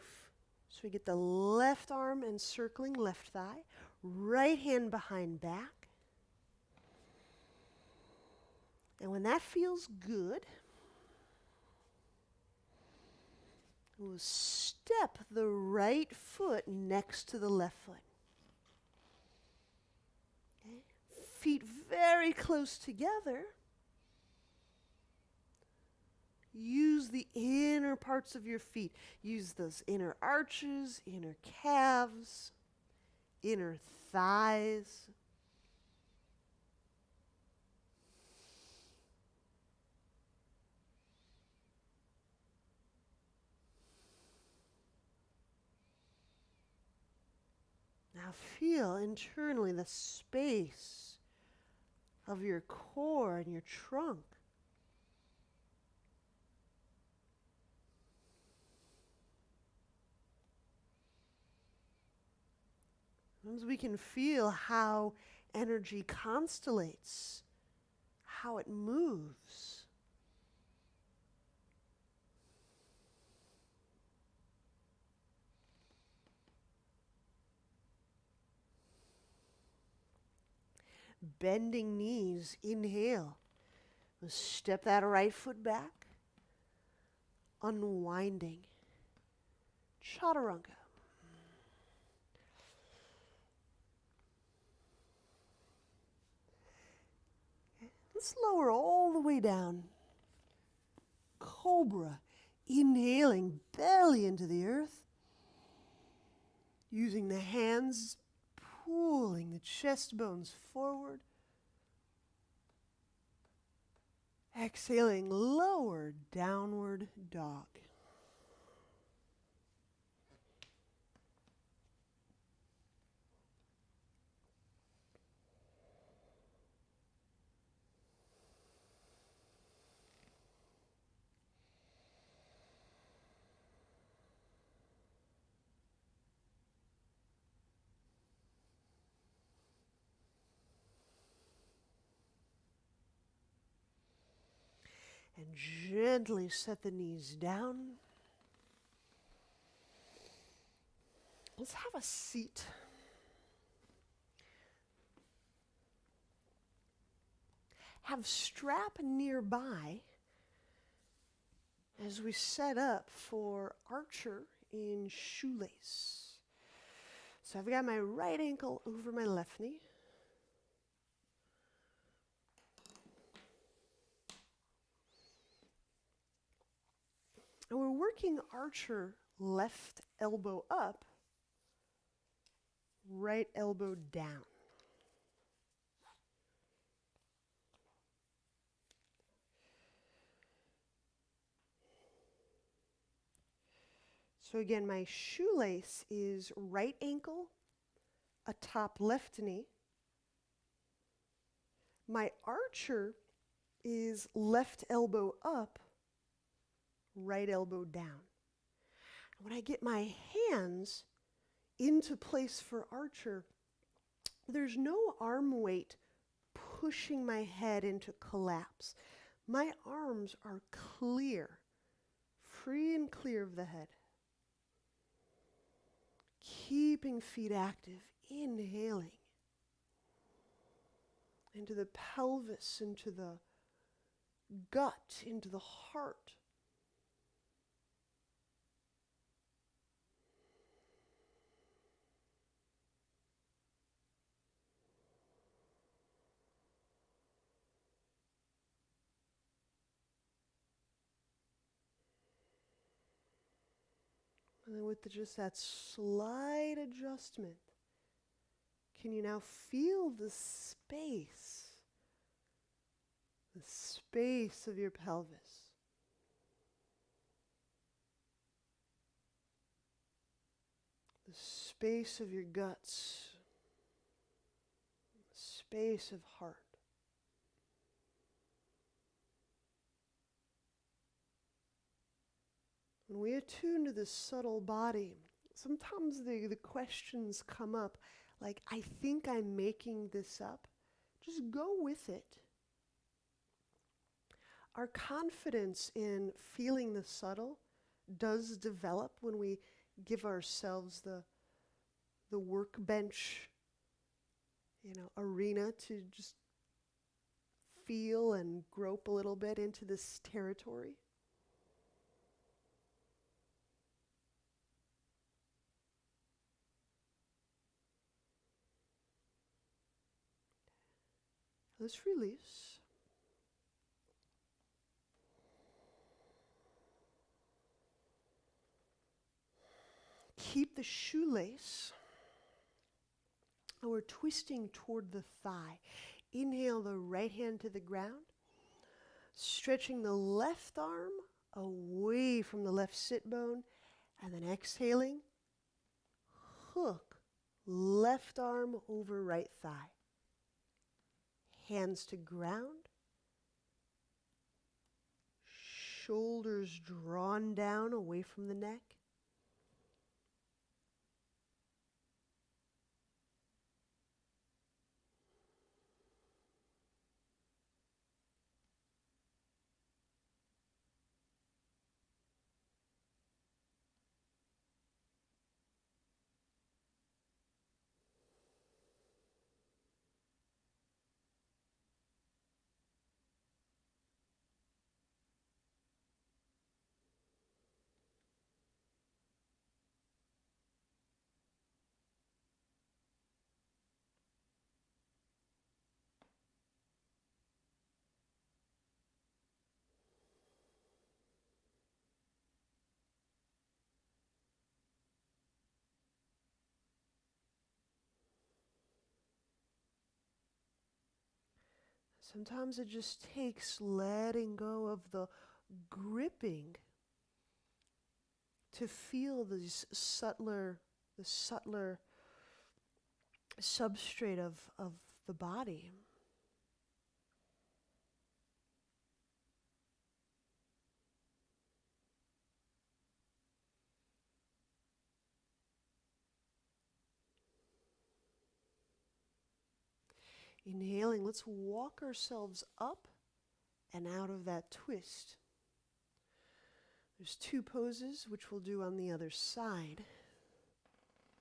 So we get the left arm encircling left thigh, right hand behind back. And when that feels good, We'll step the right foot next to the left foot. Okay. Feet very close together. Use the inner parts of your feet. Use those inner arches, inner calves, inner thighs. Now feel internally the space of your core and your trunk. Sometimes we can feel how energy constellates, how it moves. Bending knees, inhale. We'll step that right foot back. Unwinding. Chaturanga. Let's lower all the way down. Cobra. Inhaling, belly into the earth. Using the hands, pulling the chest bones forward. Exhaling, lower, downward dog. And gently set the knees down. Let's have a seat. Have strap nearby as we set up for archer in shoelace. So I've got my right ankle over my left knee. And we're working archer left elbow up, right elbow down. So again, my shoelace is right ankle atop left knee. My archer is left elbow up, right elbow down. When I get my hands into place for archer, there's no arm weight pushing my head into collapse. My arms are clear, free and clear of the head. Keeping feet active, inhaling into the pelvis, into the gut, into the heart. And then with just that slight adjustment, can you now feel the space of your pelvis? The space of your guts, the space of heart. When we attune to this subtle body, sometimes the questions come up like, I think I'm making this up. Just go with it. Our confidence in feeling the subtle does develop when we give ourselves the workbench, arena to just feel and grope a little bit into this territory. Let's release. Keep the shoelace. And we're twisting toward the thigh. Inhale the right hand to the ground. Stretching the left arm away from the left sit bone. And then exhaling. Hook left arm over right thigh. Hands to ground. Shoulders drawn down away from the neck. Sometimes it just takes letting go of the gripping to feel the subtler substrate of the body. Inhaling, let's walk ourselves up and out of that twist. There's 2 poses, which we'll do on the other side.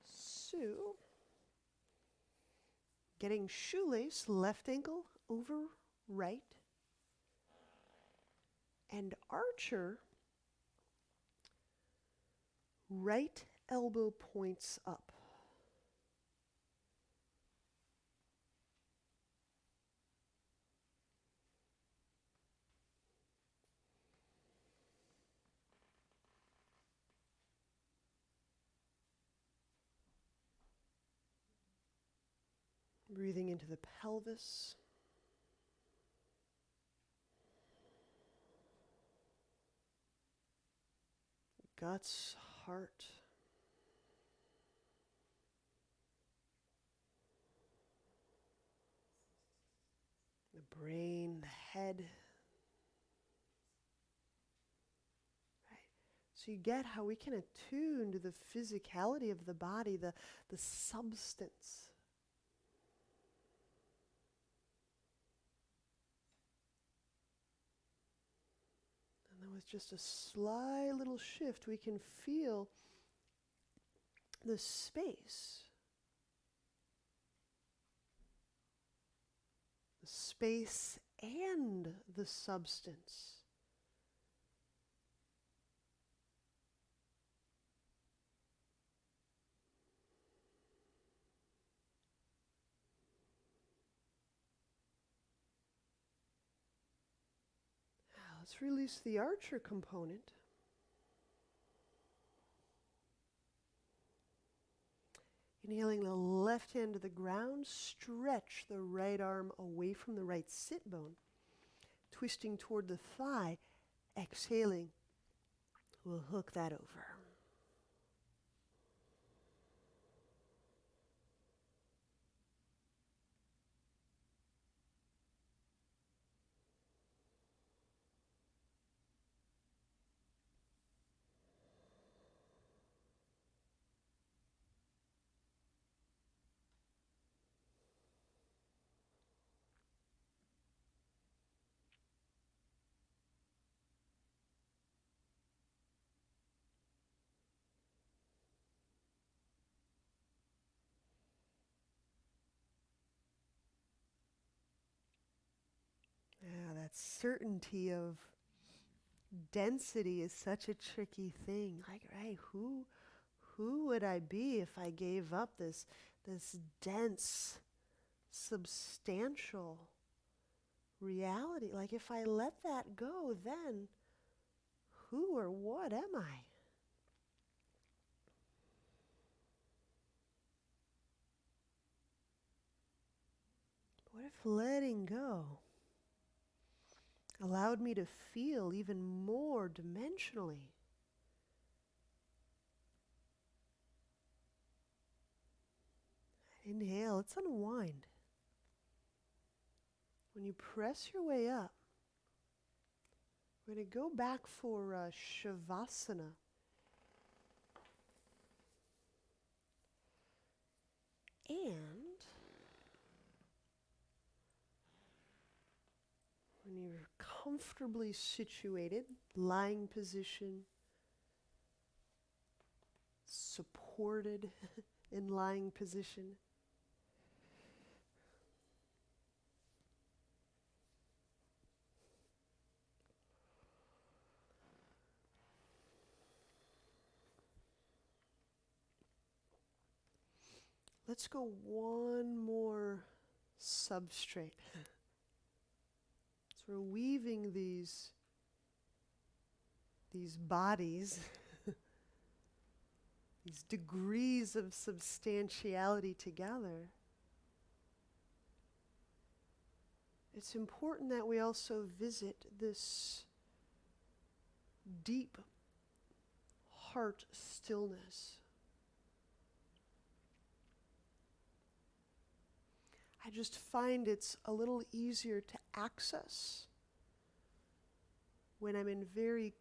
So, getting shoelace, left ankle over right. And archer, right elbow points up. Breathing into the pelvis. Guts, heart. The brain, the head. Right. So you get how we can attune to the physicality of the body, the substance. With just a slight little shift, we can feel the space. The space and the substance. Let's release the archer component. Inhaling the left hand to the ground, stretch the right arm away from the right sit bone, twisting toward the thigh. Exhaling, we'll hook that over. Yeah, that certainty of density is such a tricky thing. Like, right, who would I be if I gave up this dense, substantial reality. Like if I let that go, then who or what am I? What if letting go allowed me to feel even more dimensionally? Inhale, let's unwind. When you press your way up, we're going to go back for Shavasana. And when you're comfortably situated, lying position, supported in lying position, let's go one more substrate. So we're weaving these bodies, these degrees of substantiality together. It's important that we also visit this deep heart stillness. I just find it's a little easier to access when I'm in very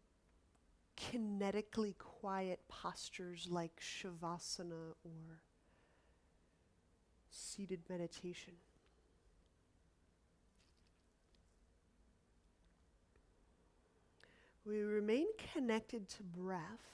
kinetically quiet postures like Shavasana or seated meditation. We remain connected to breath.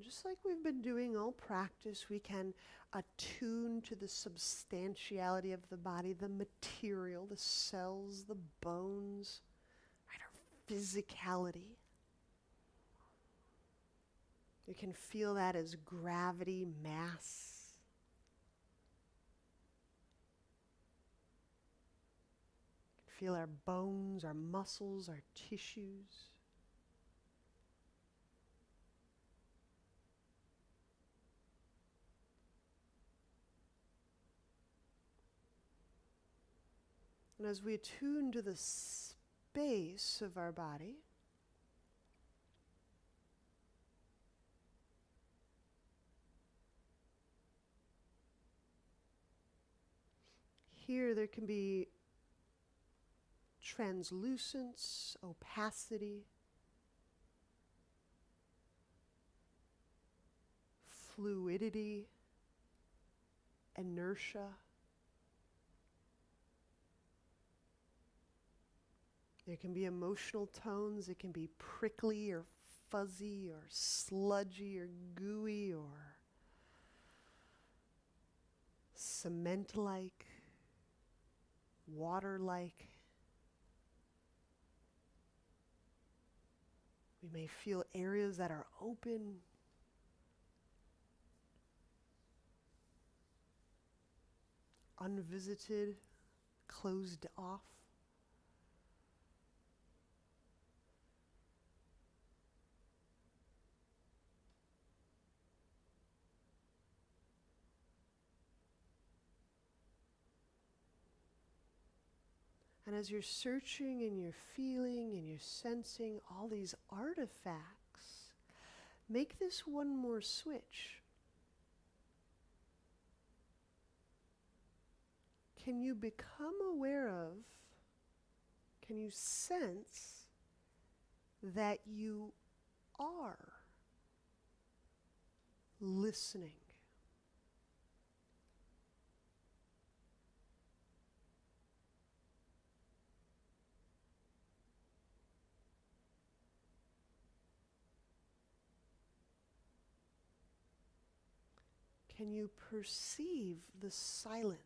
Just like we've been doing all practice, we can attune to the substantiality of the body, the material, the cells, the bones, right, our physicality. You can feel that as gravity, mass. You can feel our bones, our muscles, our tissues. And as we attune to the space of our body, here there can be translucence, opacity, fluidity, inertia. There can be emotional tones. It can be prickly or fuzzy or sludgy or gooey or cement-like, water-like. We may feel areas that are open, unvisited, closed off. And as you're searching and you're feeling and you're sensing all these artifacts, make this one more switch. Can you become aware of, can you sense that you are listening? Can you perceive the silence?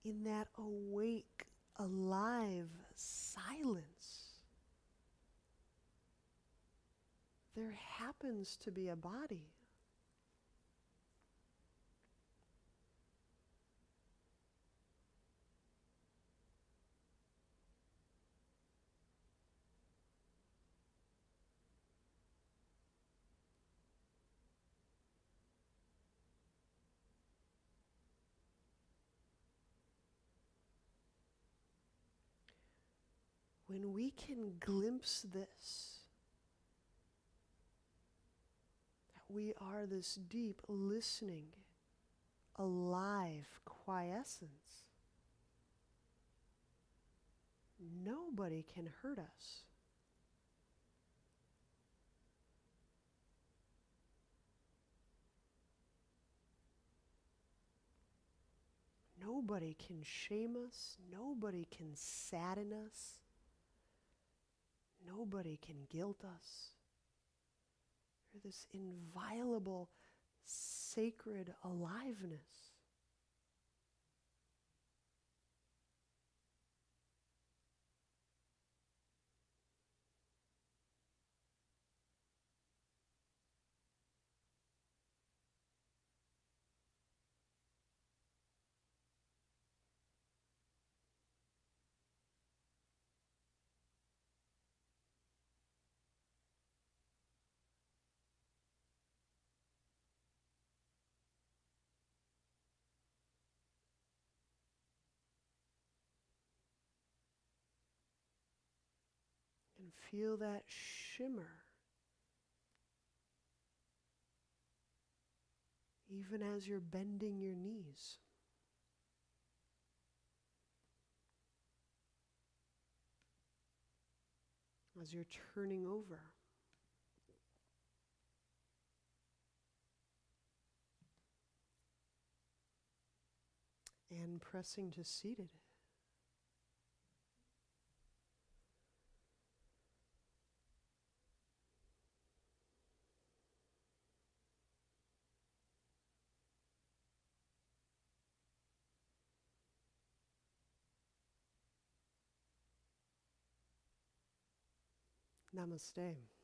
in that awake, alive silence, there happens to be a body. When we can glimpse this, that we are this deep listening, alive quiescence, nobody can hurt us. Nobody can shame us. Nobody can sadden us. Nobody can guilt us. You're this inviolable, sacred aliveness. And feel that shimmer, even as you're bending your knees. As you're turning over. And pressing to seated. Namaste.